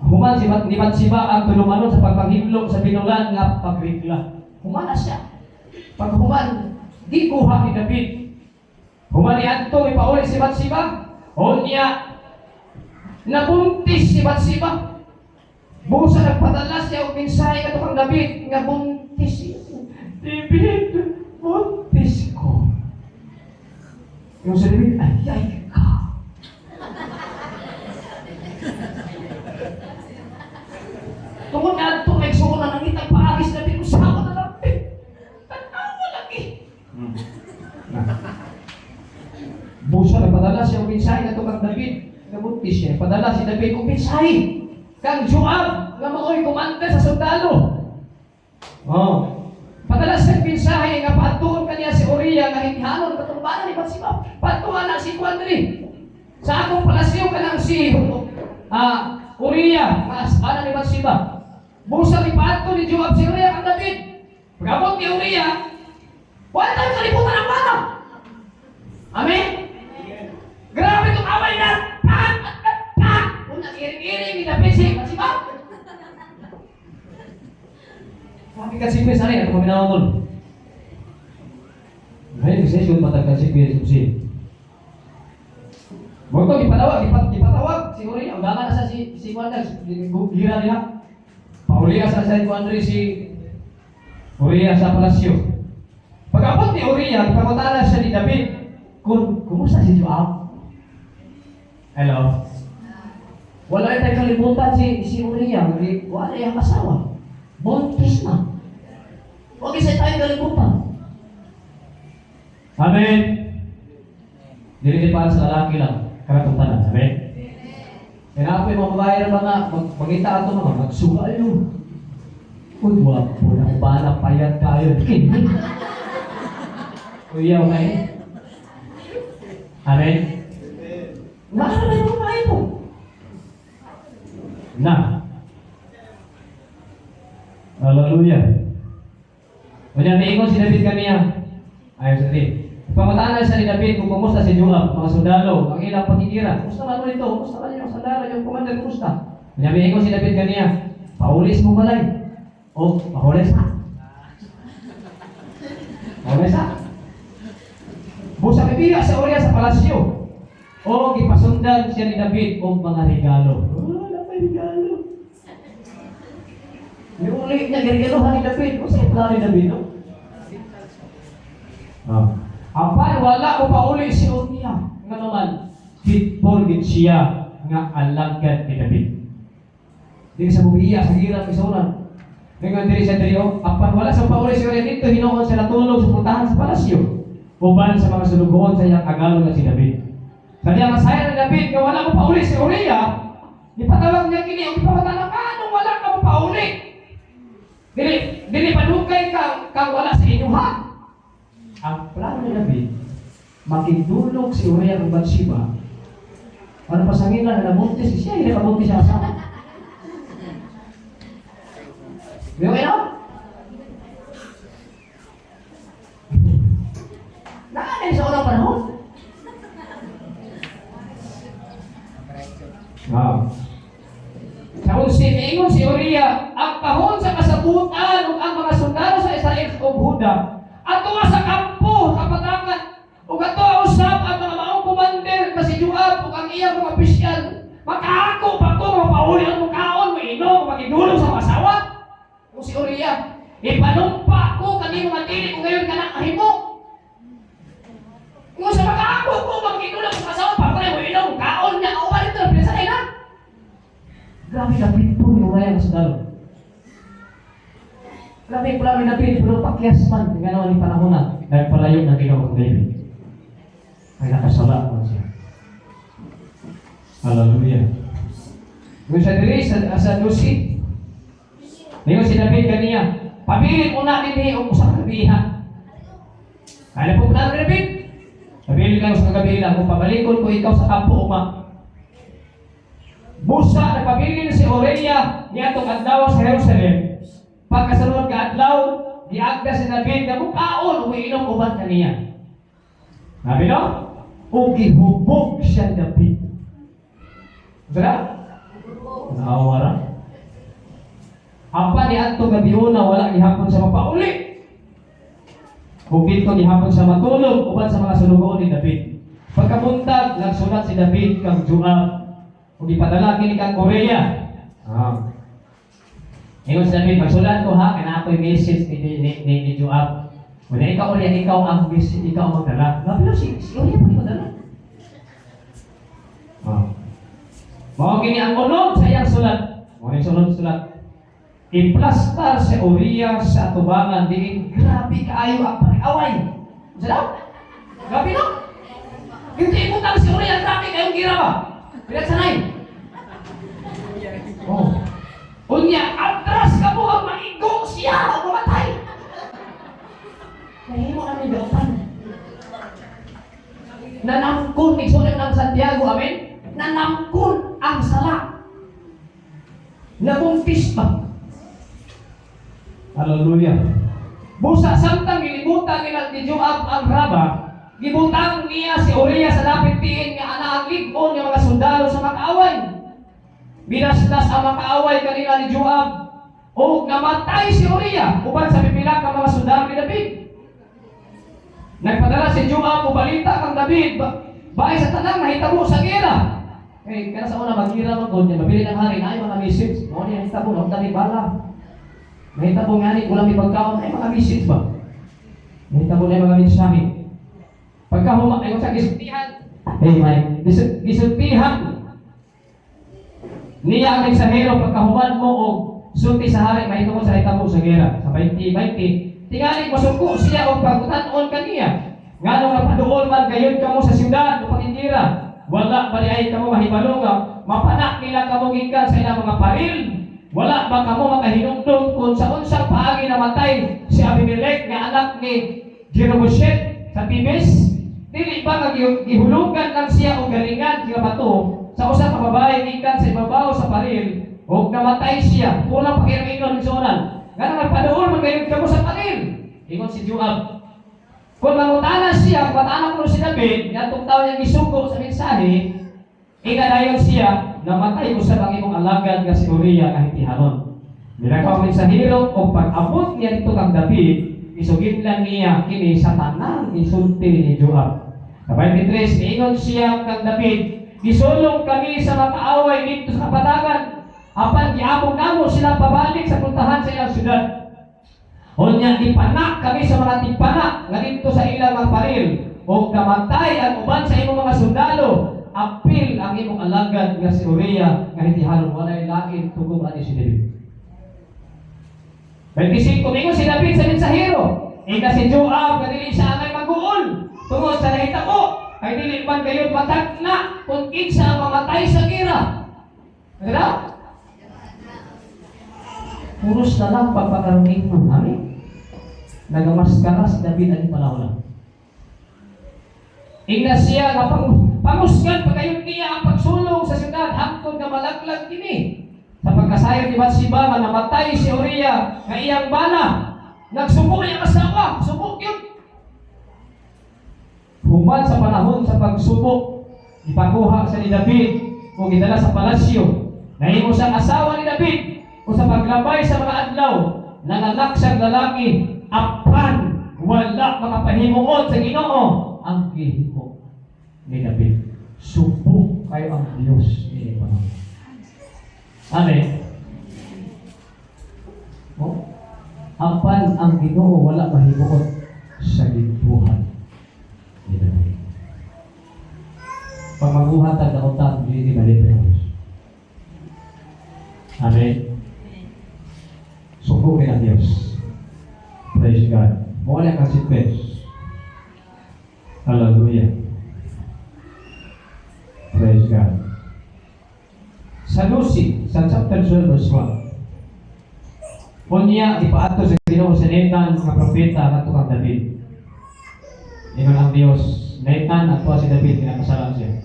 Speaker 4: human ni Bathsheba ang tulumanon sa pagpanghimlok sa binulan nga pagbigla. Human na siya. Pag human, di kuha ni David. Human miadto, ipauli si Bathsheba, o niya, nabuntis si Bathsheba. Busa nagpadala siya o mensahe ka kang David nga buntis siya. David, buntis ko. Yung sa David, ayay ka. Tungkol nga ito, may suko na nakita paagis na pinusawa na lang. Tanawa lagi. Busa nagpadala siya o mensahe ka kang David nga buntis siya. Padala si David o mensahe kang Joab nga maoy komanda sa sundalo. Padala sa mensahe nga patuon kaniya si Uriah nga hinihanon katumbanan ni Bathsheba. Patuon na si Kuandri. Sa akong palasyo kanang si Uriah nga asawa ni Bathsheba. Busa ni pato ni Joab si Uriah kang David. Pagabot ni Uriah, wala tayong kalibutan ng bata. Amen? Grabe itong away na iring-iring ni David si Bathsheba. Kami kasi pwes ari ato paminawon. Ngayon kasi siya matag kasi pwes si. Moto ipatawag si Uriah, ang na sa si Kuandri, gira niya. Pauliya sa Kuandri si Uriah sa palasyo. Pag-abot ni Uriah, ipamutana siya ni David. Kumusta si Joab? Hello? Wala tayong kalimutan si Uriah, wala yung asawa. Buntis na. Huwag isa tayong kalimutan. Amen. Dili para sa lalaki lang, karatutan. Amen? Kaya na ako'y mababayar mga, magkita ato mga, magsugayo. Uy, wapo na ba na payat kayo? Kini. Uy, okay? Amen? Nakakala yung mga ito. Na. Hallelujah. Kanya miingon si David kaniya. Ayun sa David. Pamataan na siya ni David kung kumusta si Joab, mga sundalo, ang ilang pakikiran. Kumusta man ito? Kumusta man yung sundalo, yung commander, kumusta? Kanya miingon si David kaniya. Paulis mo balay. O, pahulis ha. Pahulis ha. Busa kibiya sa Uriah sa palasyo. O, ipasundan siya ni David o mga regalo. Oh, may regalo. Yung ulit niya, regalohan ni David. Kung sa'yo pala ni David, no? Apan, wala ko pa uli si Uriah. Nga naman, pitpol gid siya nga alagad ni David. Di sa buhiya, sa gira, sa isunan. Ngayon diri sa diriyo, apan wala sa pauli si Uriah dito, hinuon siya natulog sa puntahan sa palasyo. Uban sa mga sulugoon sa iyang agalo na si David. Sa diyang masaya ni David, nga wala ko pa uli si Uriah, ipatawag niya kini, o ipawatan na anong wala ka mo pa uli. Dili padugay kang wala sa inyuhan. Ang plano ni David, makidulog si Uriah ng Bathsheba. Ano pa sa ngila na nabuntis siya, hindi nabuntis siya asawa. Di ba kayo? Nakakaya sa unang panahon. Wow. Sa ingon si Uriah, ang kahon sa kasabutan ug ang mga sundalo sa Israel ug Huda ato sa kampo sa patangan ug ato usab ang mga maong commander na si Joab ug ang iyang mga opisyal makaako pa ko mapauli ang mukaon mainom magidulog sa asawa ug si Uriah ipanumpa ko kanimo nga dili ko ngayon kana kahimo kung sa makaako ko magidulog sa asawa pa ko mainom kaon niya o balik na pinsa na grabe ka pinto ni Uriah sa dalo. Grabe pula ni David, pero pakyas man, gano'n ni panahon na, dahil palayo na ginawa ng David. Ay nakasala mo siya. Hallelujah. Kung sa diri, sa Lucy, ngayon si David kaniya, pabilin mo na din o sa kagabihan. Kaya po na ni David, pabilin kayo sa kagabihan, kung pabalikon ko ikaw sa kampo uma. Busa na pabilin si Uriah niya itong adlaw sa Jerusalem. Pagkasunod ka adlaw, diagda si David na mukaon, umiinom uban kaniya. Sabi no? O gihubog siya David. Sira? Nakawara? Apa ni Anto gabiuna, wala gihapon sa mapauli. Kung dito gihapon sa matulog, uban sa mga sulugoon ni David. Pagkabuntag, nagsulat si David kang Joab. Kung ipadala kini kang Uriah. Ingon sa David, magsulat ko ha, kaya ako'y message ni Joab. Kung na ikaw Uriah, ikaw ang message, ikaw ang magdala. Grabe na si Uriah pa magdala. Mga kini ang unod sa iyang sulat. Mga sulat. Iplastar si Uriah sa atubangan, diin grabe kaayo ang pag-away. Masalaw? Grabe no? Hindi ikutang si Uriah, grabe kayong gira ba? Pinagsanay. Unya, atras ka mo ang maigo siya ang mamatay. Kaya mo kami doon. Nanamkon, igsunin ng Santiago, amen? Nanamkon ang sala. Nabuntis pa. Hallelujah. Busa samtang gilibutan ni Joab ang Raba, gibutang niya si Uriah sa dapit-tiin nga ana ang ligon ng mga sundalo sa makaaway. Binastas ang makaaway kanila ni Joab o namatay si Uriah uban sa pipila ka mga sundalo ni David. Nagpadala si Joab o balita kang David bahay sa tanang mahitabo sa gera. Kaya sa una magira mo doon, mabili ng hari na ay mga message. Mga niya hitabo, huwag dami bala. Mahitabo nga ni, ulang ipagkaon ay mga message ba? Mahitabo na yung mga mensahe. Pagkahuma, ay sa gisultihan. Hey Mike, gisultihan. Niya ang mensahero pagkahuman mo o sulti sa hari, mahitabo sa hitabo sa gera. Sa 20-20, tingali masuko siya o pagkutanon kaniya. Nga nung napadoon man gayon ka mo sa siyudad, paninira. Wala ba ay kamo mahibalo nga mapanak nila kamo gikan sa ilang mga paril? Wala ba kamo makahinungdong kung sa unsang paagi namatay si Abimelech nga anak ni Jeroboam sa Tibes? Dili ba nga gihulugan lang siya og galingan nga bato sa usa ka babae gikan sa ibabaw sa paril ug namatay siya? Kulang pa kay ingon sonan. Nga nagpaduol magayod kamo sa paril. Ingon si Joab. Kung mangutana siya, kung anak mo si David, nga itong taon niya gisugo sa mensahe, ikadayon siya, namatay ko sa bangimong alagad nga si Uriah nga hitiharon. Minakaw mensahero, o pag-abot niya dito kang David, isugid lang niya kini sa tanang isulti ni Joab. Sa 23, niingon siya kang David, gisulong kami sa mga kaaway dito sa kapatagan, apan giabog namo sila pabalik sa puntahan sa ilang syudad. Unya ipanak kami sa mga tigpanak nga dito sa ilang mga paril o namatay ang uban sa imong mga sundalo. Apil ang imong alagad nga si Uriah nga hitiharon walay lain tugong ani si David. 25 mingon si David sa mensahero, ika si Joab nga dili siya angay mag-uol tungod sa nahitabo kay dili man kayo matagna kung kinsa ang mamatay sa gira. Ano? Puros na lang pagpakaroon mo, amin. Nagamaskara si David ang panahon. Ingna siya nga pangusgan pagayon niya ang pagsulong sa siyudad hangtod nga malaglag kini. Sa pagkasayon ni Bathsheba nga namatay si Uriah nga iyang bana. Nagsubo niya asawa, subok yun. Human sa panahon sa pagsubok, ipakuha sa ni David o gidala sa palasyo. Nahimo siyang asawa ni David o sa paglabay sa mga adlaw, nanganak siyang lalaki, apan wala makapahimuon sa Ginoo ang gihimo ni David. Subok kayo ang Diyos ini panahon. Amen. O, apan ang Ginoo wala mahimuon sa gibuhat ni David. Pamaguhat ang nautan di malibre. Amen. Subukin ang Diyos. Praise God. Mawala kang sequence. Hallelujah. Praise God. Sa Lucy, sa chapter 12 verse 1, kunya ipaato sa Ginoo sa Nathan nga propeta nga tukang David. Ingon ang Diyos, Nathan ato si David kinakasalan siya.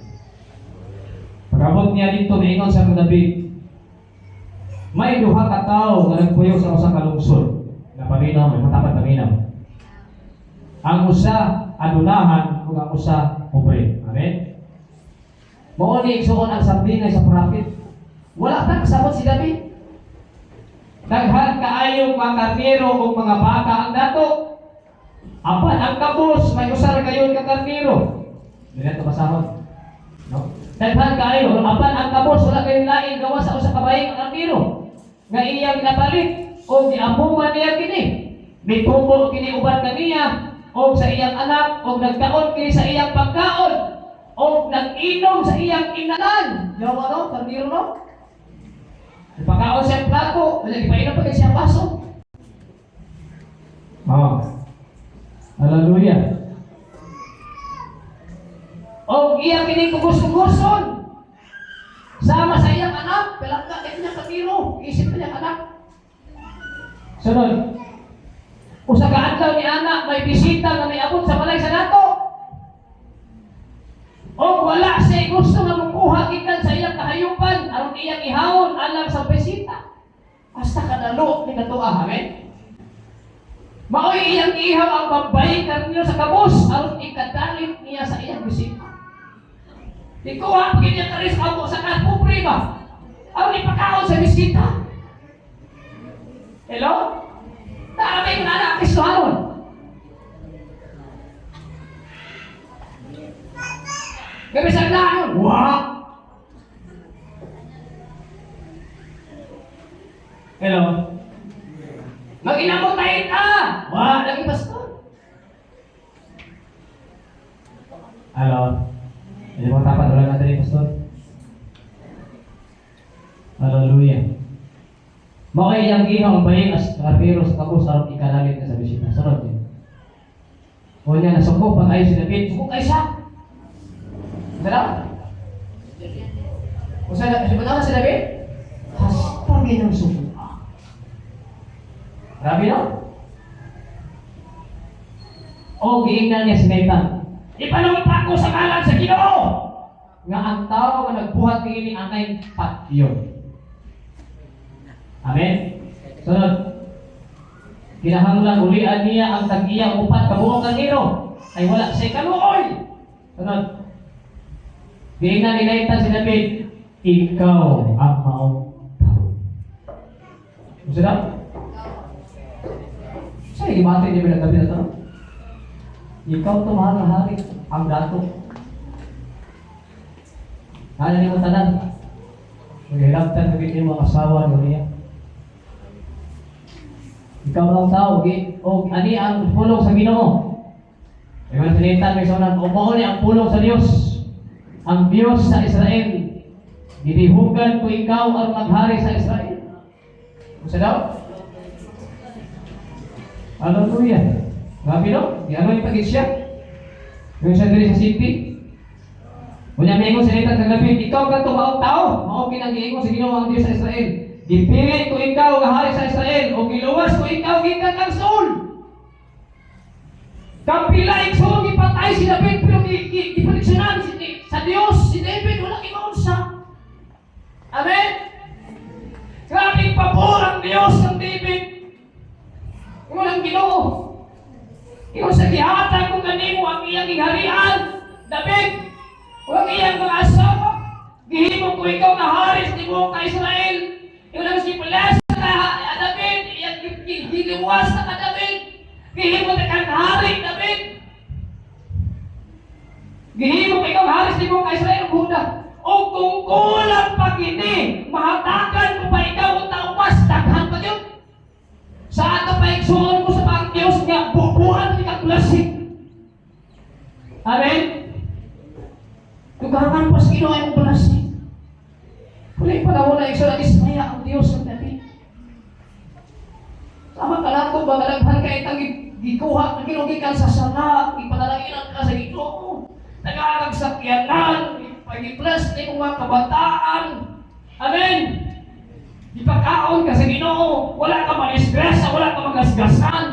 Speaker 4: Pagabot niya dito niingon sa David, may duha ka tawo nga nagpuyo sa usa ka lungsod na paminaw, may matapat paminaw. Ang usa adunahan ug ang usa pobre. Amen. Mao ni igsuon ang sambingay sa prophet. Wala ta kasabot si David. Daghan kaayo mga karnero ug mga baka ang dato. Apan ang kabus may usa ra kayon ka karnero. Dili to basahon. No? Daghan kaayo apan ang kabus wala kayon lain gawa sa usa ka baying karnero. Nga iyang napalit o giamuman niya kini. Nitubo kini uban kaniya o sa iyang anak o nagkaon kini sa iyang pagkaon o nag-inom sa iyang inanan. Yawa no, karnero no? Ipakaon siya plato, wala ipainom pa siya baso. Hallelujah. O iya kini kugus-kuguson. Sama sa iyang anak, pelangga kay niya katiro, isip niya anak. Sunod. Usa ka adlaw ni anak may bisita nga may abot sa balay sa dato. O wala siya gusto nga mukuha gikan sa iyang kahayupan aron iyang ihawon alang sa bisita. Basta kadalo ni katuah, amen. Maoy iyang ihaw ang babae kanino sa kabus aron ikadalit niya sa iyang bisita. Ikuha kanya karis amo sa pobre ba? Aron ipakaon sa bisita. Hello? Taramay ko na anak Kristo haron. Gabi sa dahon. Wah! Hello? Mag-inamot tayo Wah! Lagi pastor. Hello? Hindi mo tapat, wala natin yung pastor. Hallelujah. Makay yang ihaw ang baying as karpero sa kapos aron ikalalit na sa bisita. Sarot din. O niya, nasukok pag ayo si David. Sukok ay siya. Sarap? Kung saan na si David? Hastagin ang subukan. Grabe no? O, giingnan niya si Nathan. Ipanungta ko sa ngalan sa Ginoo nga ang tao nga nagbuhat ni anay patyon. Amen? Sunod. Kinahanglan ulian niya ang tag-iya upat kabuong kanino ay wala siya kaluoy. Sunod. Giingnan ni Nathan si David, ikaw ang maong tao. Sunod. Sa'yo, gibati niya bilang David na ito. Ikaw to mahal na hari, ang dato. Ano niyo mo tanan? Maghilaptan kagit niyo mga asawa niyo niya. Ikaw lang tao, o ani ang pulong sa Ginoo. Ewan sinitan may saunan, umuon ang pulong sa Diyos. Ang Diyos sa Israel. Didihugan ko ikaw ang maghari sa Israel. Kung sa daw? Ano to yan? Grabe no? Di ano yung pag-is siya? Yung siya diri sa city? Kunya may ingon sinita sa David, ikaw ka tumaong tao, mao kinag-iingon sa Ginoo ang Diyos sa Israel. Dipili ko ikaw nga hari sa Israel, o giluwas ko ikaw gikan kang Saul. Kampila Saul gipatay si David, pero giproteksyonan sa Diyos si David, wala imaunsa. Amen? Grabing pabor ang Diyos ng David. Walang Ginoo. Ikaw sa gihatag kung kanimo ang iyang harian, David. Huwag iyang mga asawa. Gihimo ko ikaw na hari sa tibuok ka Israel. Ikaw lang si Pelas na David. Iyang giliwas na ka David. Gihimo na kang hari, David. Gihimo ko ikaw hari sa tibuok ka Israel. Buda. O kung kulang pa kini, mahatakan ko pa ikaw ang taupas. Daghan pa yun. Sa ato pa iksuon ko sa pang Diyos nga bubuhan ni kaklasik. Amen? Tugangan pa sa Ginoo ay mong plasik. Kulay pa daw na iksuon na ismaya ang Diyos ng David. Sama ka lang kung bagalaghan ka itang gikuha na ginugikan sa sana, ipadalaginan ka sa Ginoo. Nagagagsakyanan, pag-i-plastik mga kabataan. Amen? Ipagkaon ka sa Ginoo, wala ka manisgrasa, wala ka magasgasan.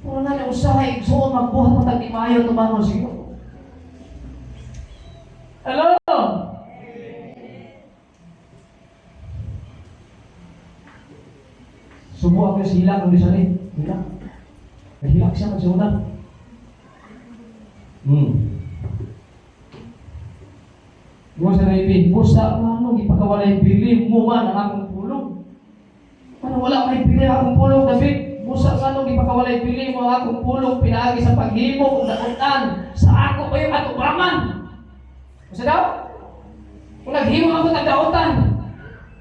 Speaker 4: Kung na niya usahay, so magbuhat mo tag-imayo tumangon sa Ginoo. Hello? Subuha ka sa hilak, hindi sa rin. Hilak. Hilak siya magsunan. Mo sa David, busa ano ipakawalay bili mo man ang akong pulong. Ano wala may bili akong pulong, David? Busa ano ipakawalay bili mo ang akong pulong pinaagi sa paghimo ug daotan sa ako pa yung atubangan. Usa daw? Kung naghimo ako ng daotan,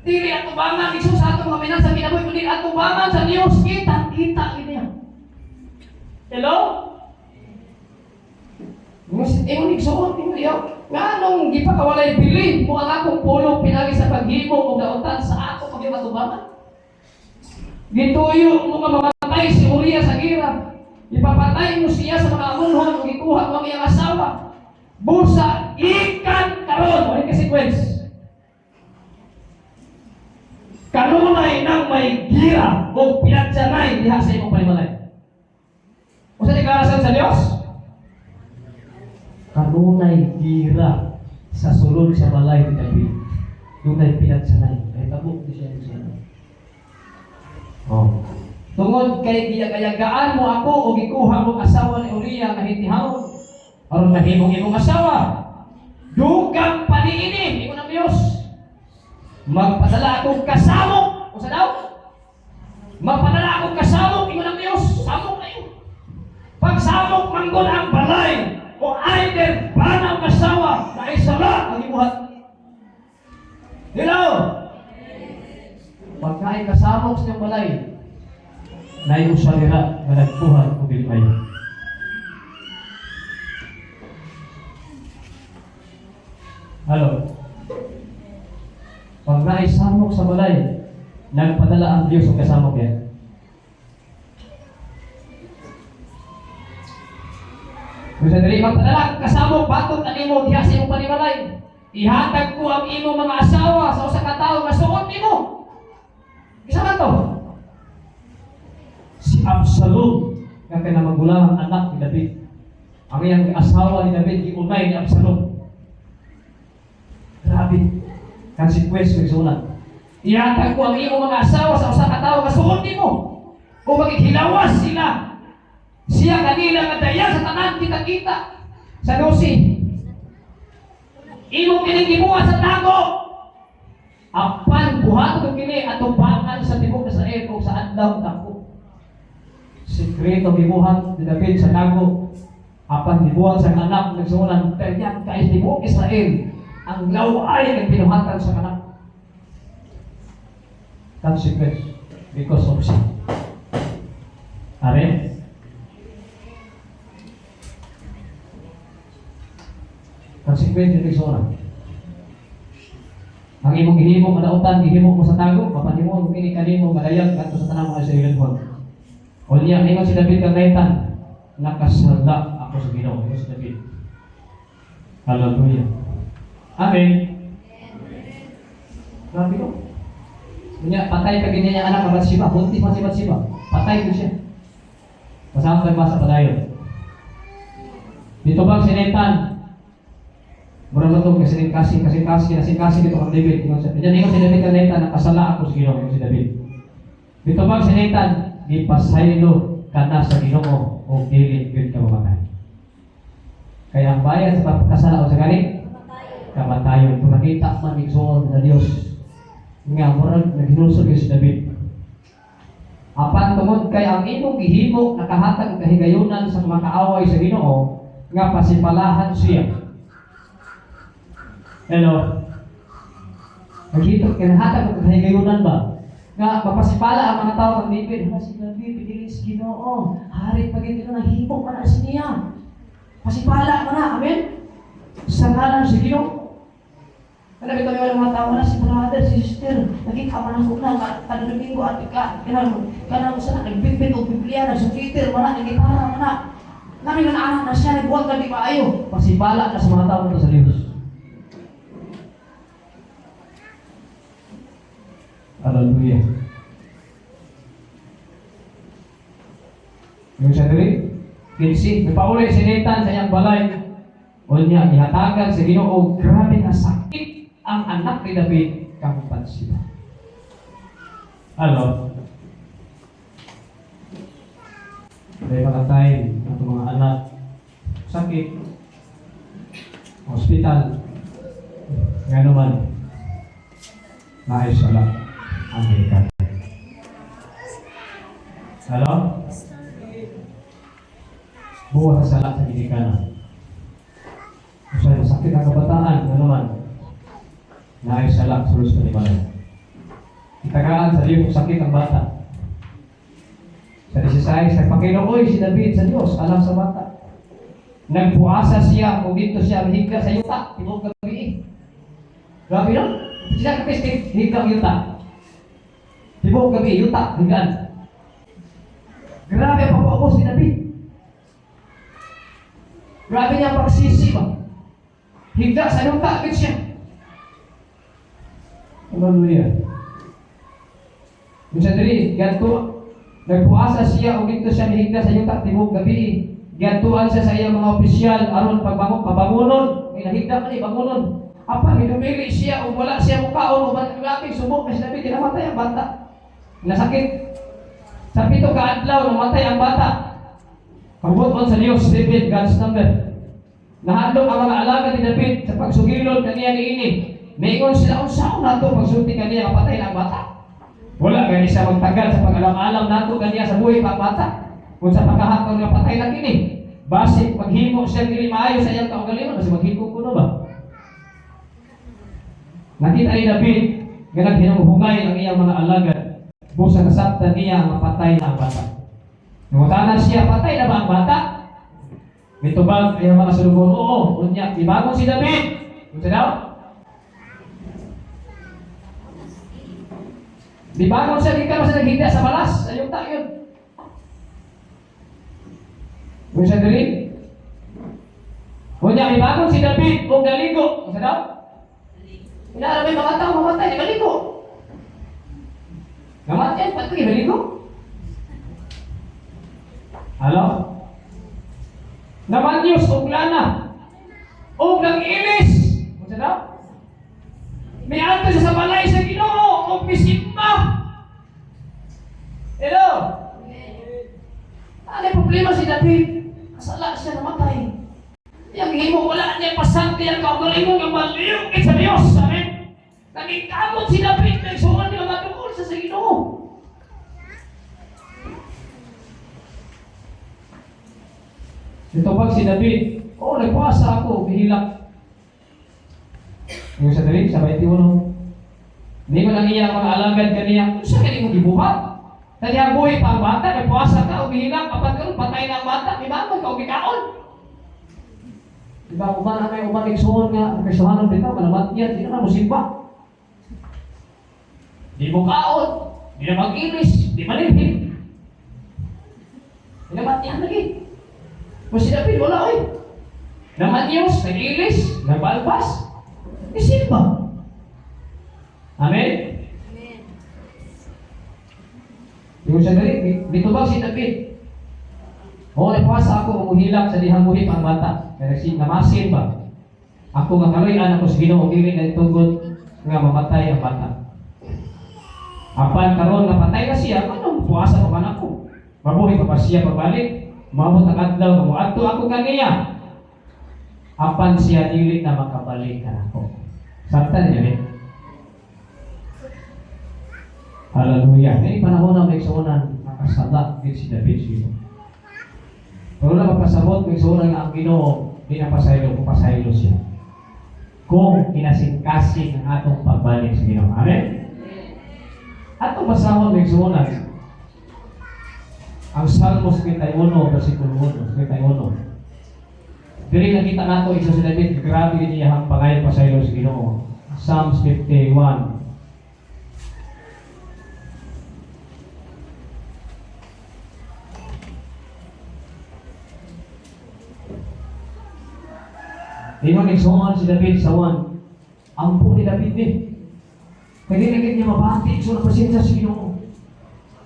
Speaker 4: dili atubangan iso sa atong mga sa kinabuhi kundi atubangan sa Dios kita niya. Hello? Ingon igsuon, ingon iyaw. Nga nung gipakawalay bili mo ang akong pulong pinagi sa paghimo o daotan sa ako pagkakatubangan. Gituyo mo nga mamatay si Uriah sa gira. Ipapatay mo siya sa mga amunhon o ikuha mo ang iyang asawa. Busa, ikan karon. Ano yung consequence? Kanunay nang may gira o pinagsanay diha sa imong palimalay. O sa deklarasyon sa Diyos? Kanunay gira sa sulod sa balay ni David. Dunay pinagsanay. Ay tabok di siya nagsanay. Tungod kay giyagaan mo ako o gikuha mo asawa ni Uriah nga hitihawon aron mahimong imong asawa. Dugang paniini ingon ang Dios. Magpadala akong kasamok. Usa daw? Magpadala akong kasamok ingon ang Dios. Samok kayo. Pagsamok manggol ang balay o either banaw kasawa na isala ang ibuhat. Hello? Pagkain kasamok sa iyong balay, na yung salira na nagbuhat o bilmayo. Hello? Pag naisamok sa balay, nagpadala ang Diyos ng kasamok yan. Kung sa dali magpadala, kasamo, batot, animo, diha sa imong panimalay. Ihatag ko ang imong mga asawa sa usa ka tawo nga suot nimo. Kisa man to? Si Absalom, nga pinamagulang anak ni David. Ang iyang asawa ni David, giunay ni Absalom. Grabe. Consequence ng sulat. Ihatag ko ang imong mga asawa sa usa ka tawo nga suot nimo. Kung maghilawas sila, siya kanila nga daya sa tanan kita-kita sa dosi. Imong kinikibuhat sa tago. Apan buhat ko kini atong bangan sa tibok sa Israel o sa adlaw dako. Sekreto gibuhat ni David sa tago. Apan gibuhat sa anak nagsulan kanya kay tibok Israel ang laway ng pinuhatan sa anak. Consequence because of sin. Amen. Consequence ng isura. Ang imong gihimo kadautan, gihimo mo sa tago, mapanimo mo kini kanimo madayag kadto sa tanang mga Israelon. O niya ningon si David kang daytan, nakasala ako sa Ginoo, si David. Hallelujah. Amen. Grabe ko. Niya patay ka ganyan niya anak ka Bathsheba, buntis pa si Bathsheba. Patay ko siya. Kasama tayo sa padayon. Dito bang sinetan? Mura mo ito kasi kasing dito kang David. Diyan ikaw si David kaneta, nakasala ako sa Ginoo si David. Dito bang sinetan? Gipasaylo ka na sa Ginoo o dili yun ka mamatay. Kaya ang bayad sa pagkasala o sa gani? Kamatayon. Kung nakita man igsoon na Diyos, nga murag naghinusog si David. Apan tungod kay ang imong gihimo nakahatag kahigayunan sa mga kaaway sa Ginoo nga pasipalahan siya. Hello. Naghito kinahatag og kahigayunan ba? Nga mapasipala ang mga tao ng David. Si David pinili si Ginoo. Hari pa gid na himo pa na siya. Pasipala man na. Amen. Sa ngalan si Ginoo. Kaya bitaw yung mga tao na si brother, si sister, nakita man ako na kada domingo at kanang sana nagbitbit o Biblia na sa Twitter, wala nang gitara man na. Namin na anak na siya nagbuwag na di maayo. Pasipala ka sa mga tao nito sa Diyos. Hallelujah. Yung siya dali, kinsi, napauli si Nathan sa iyang balay. O niya, ihatagan sa Ginoo, grabe na sakit ang anak ni David kang Bathsheba. Hello. May mga time ang mga anak sakit, hospital, nga naman, naisala ang medical. Hello? Buwa sa sala sa medical. Kung sakit ang kabataan, nga naman, naisala sa Luz Panimalay. Itagaan sa Diyos kung sakit ang bata. Sa 16, nagpakinuoy si David sa Diyos, alam sa bata. Nagpuasa siya, kung dito siya, higla sa yuta, timog gabi. Grabe no? Siya kapistik, higla ang yuta. Timog gabi, yuta, higlaan. Grabe ang pagpapos ni David. Grabe niya ang pagsisi ba? Higla sa yuta, agad siya. Hallelujah. Minsan diri, ganto nagpuasa siya o dito siya nihigda sa yuta timog gabi. Gantuan siya sa iyang mga opisyal aron pabangunon. May nahigda man bangunon. Apa minumili siya o wala siya mukaon o grabe subok kasi David namatay ang bata. Nasakit. Sa 7 ka adlaw namatay ang bata. Kabot man sa Dios David God's number. Nahadlok ang mga alagad ni David sa pagsugilon kaniya niini. Maingon sila unsaon nato pagsulti kaniya mapatay ang bata. Wala gani siya magtagal sa pag-alam-alam nato kaniya sa buhay pa bata. Kung sa pagkahakon nga patay lang kini. Base paghimo siya dili maayo sa iyang kaugalingon kasi maghigko kuno ba. Nakita ni David nga naghinunghungay ang iyang mga alagad. Busa nasabtan niya nga patay na ang bata. Nungutanan siya, patay na ba ang bata? Mitubag ay mga sulubon. Oo, unya, ibangon si David. Unsa daw? Di bangon siya, di ka mas naghigda sa balas. Ayun ta yun. Kung siya dali, Kunya, may bagong si David, kung naligo. Ano daw? Inaara may mga tao mamatay, di maligo. Namatay, ba't ko maligo? Halo? Naman Diyos, og lana. Og nag-ilis. Ano daw? May alto siya sa balay sa Ginoo, og misimba. Hello? Ano yung problema si David? Kasala siya namatay. Yang himo wala niya pasangti ang kaugalingon ng maliyong sa Diyos. Amen? Naging kamot si David, nagsuhan niya matungkol sa Ginoo. Ito pag si David, nagpuasa ako, bihilak. Yung sa David, sa 21. Hindi ko lang iya mga alagad kaniya. Kung siya kani mo gibuhat. Tadi ang buhay pa ang bata, nagpuasa ka, bihilak, kapag karoon, patay na ang bata, di ba? Magkaugikaon. Di ba, uban na may uban iksuhon nga, ang kasuhanan dito, malamat niya, di naman musimba. Di mo kaon, di na mag-ilis, di malihim. Di naman niya lagi. Kung si David, wala oy. Naman Diyos, nag-ilis, nagbalbas, isimba. Amen?
Speaker 1: Amen.
Speaker 4: Yung sa David, dito ba si David? Nagpuasa ako, umuhilak sa dihang buhit ang bata. Kaya namasin ba? Ako nga kaloyan ako sa Ginoo, dili na itugod nga mamatay ang bata. Apan karon nga patay na siya, anong puasa pa man ako? Mabuhi pa ba siya pagbalik? Maabot ang adlaw, muadto ako kaniya. Apan siya dili na makabalik na ako. Saktan niya eh. Hallelujah. Ngayon panahon na may suunan, nakasala din si David siya. Pero na mapasabot, may suunan nga ang Ginoo, di na pasaylo, pasaylo siya. Kung kinasingkasing ang atong pagbalik sa Ginoo. Amen? Atong basahon may suunan, ang Salmos 31, versikulo 1, 31. Dili nakita nato isa si David, grabe niya ang pangayon pasaylo sa Ginoo. Psalms 51. Dino nagsuon si David sa 1. Ampo ni David eh. Kaya di niya mabati, so napasensya sa Ginoo.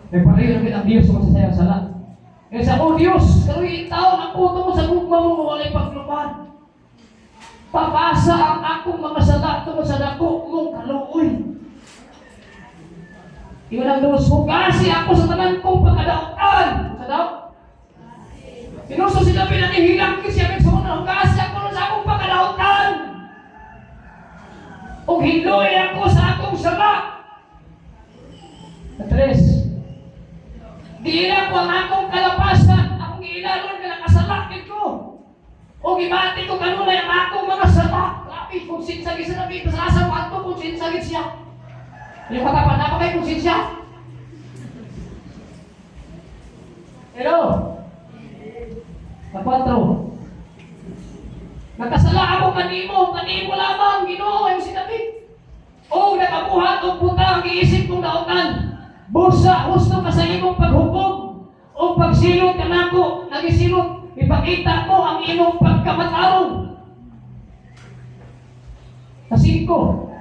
Speaker 4: Nagpalayo namin ang Diyos sa masasayang sala. Kaya sa Diyos, karoy tao na puto mo sa gugma mo mawalay paglupan. Papasa ang akong mga sala tungkol sa dako mong kaluoy. Iwan ang Diyos, hugasi ako sa tanan kong pagkadautan. Sa daw? Pinuso si David na nihilang siya sa mga hugasi ako sa akong pagkadautan. O hindoy ako sa akong sala. At 3. Di na ko ang akong kalapasan, akong ilalon ka nakasalakit ko. O gimati ko kanunay ang akong mga sala. Grabe, kung sinsagit sa David, pasasa mo ato kung sinsagit siya. Yung katapan na pa kayo kung sinsya. Hello? Kapatro. Nakasala ako kanimo lamang, Ginoo yung si David. O nakabuhat o puta ang iisip kong daotan. Bursa, husto ka sa imong paghubog o pagsilot ka nako, nagisilot, ipakita mo ang imong pagkamatarong. Kasi ko,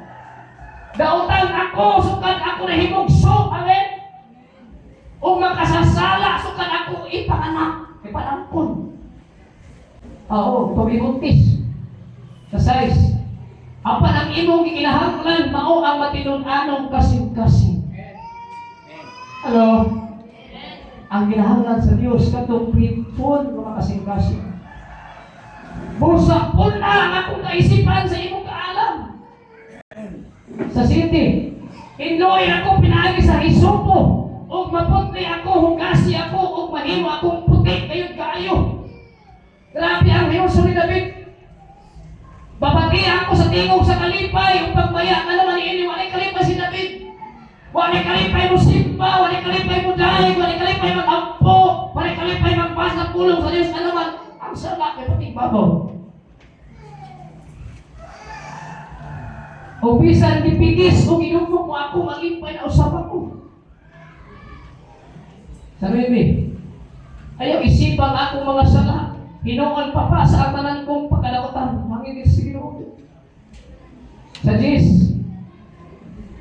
Speaker 4: dautan ako, sukan ako na himugso, amen? O makasasala, sukan ako ipanganak, ipanampon. Oo, pabibuntis. Sa 6, apan ang imong kinahanglan, mao ang matinun-anong kasing-kasing. Hello? Ang kinahanglan sa Diyos, katong pitpon mga kasing-kasing. Busa po na ang akong kaisipan sa imong kaalam. Sa city, inloy ako pinaagi sa hisupo, o maputli ako, hugasi ako, o mahimo akong puti, kayo't kaayo. Grabe ang hiyoso ni David. Babati ako sa tingog sa kalipay, o pagmaya ka naman ini, walay kalipay si David. Walay kalipay mo simba, walay kalipay mo dahil, walay kalipay mag-ampo, walay kalipay magpasa pulong sa Diyos, ano man, ang sarap, may pating babaw. O bisan dipigis, o ginugmok mo ako, malipay na usap ako. Sabi mo, ayaw isipang ako mga sala, Hinuon pa sa atanan kong pagkadautan. Mangigis Ginoo. Sa Jis,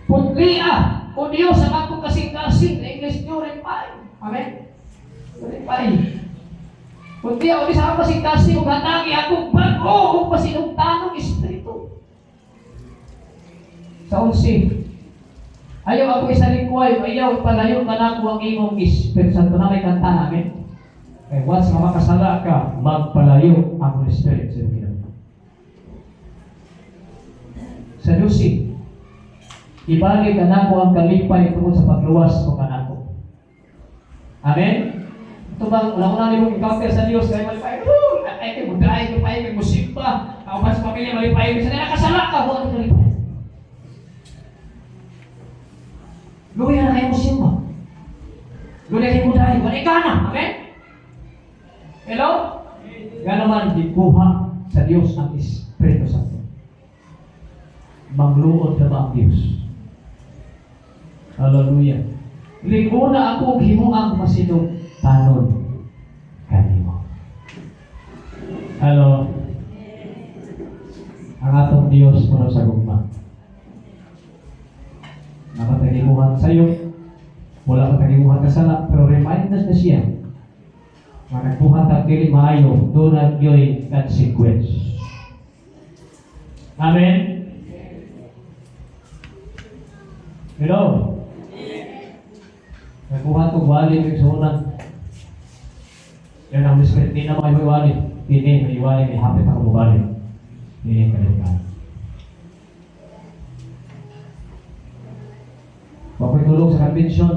Speaker 4: putlia, o Diyos, ang akong kasing-kasing, na English nyo, repay. Amen? Repay. Putlia, o Diyos, ang akong kasing-kasing, o ganagi akong bago, o pasinugtanong espiritu. Sa 11, ayaw ako isalingkway, ayaw ipalayo ka na ko ang imong Espiritu Santo na may kanta namin. Kaya once nga makasala ka, magpalayo ang Espiritu sa Panginoon. Sa 12, ibalik ka na ko ang kalipay tungkol sa pagluwas ko kanako. Amen? Ito bang unang-unang nimong encounter sa Diyos, kaya malipay, ay kayo muday, malipay, may musimba, ako pa sa pamilya, malipay, sa nila nakasala ka, huwag ang kalipay. Luya na kayo musimba. Luya kayo muday, wala ka na, amen? Hello? Yan naman, ikuha sa Diyos ang Espiritu Santo. Magluod na ba ang Diyos? Hallelujah. Ligo na ako, himo ang masinong tanon kanimo. Hello? Ang atong Diyos puno sa gugma. Nakatagimuhan sa iyo, wala katagimuhan ka sala, pero remind us na siya. Nagbuhat ang dili maayo, doon ang yo'y consequence. Amen? Hello? Nagbuhat ang wali ng sunan. Yan ang miskin, hindi na may wali. Hindi, may wali, may hapit ako wali. Hindi kalimutan. Bakoy tulong sa convention.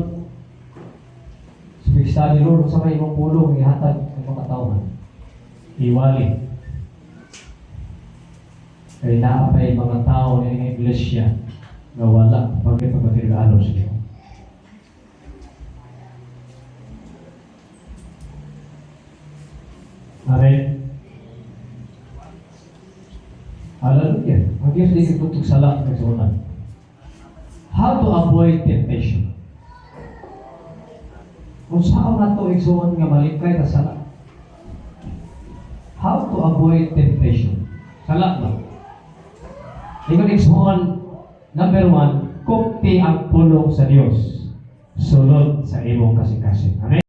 Speaker 4: Sa ni Lord, sa may imong pulong, ihatag ng mga tauhan. Iwali. Kaya naapay mga tao ng iglesia na wala pagkipagpagregalo sa iyo. Amen. Hallelujah. Ang Diyos di tutug sala ng sunan. How to avoid temptation? Kung saan na ito igsuon nga malikay na sala. How to avoid temptation? Sala ba? Ikaw igsuon, number 1, kupti ang pulong sa Diyos. Sulod sa imong kasing-kasing. Amen?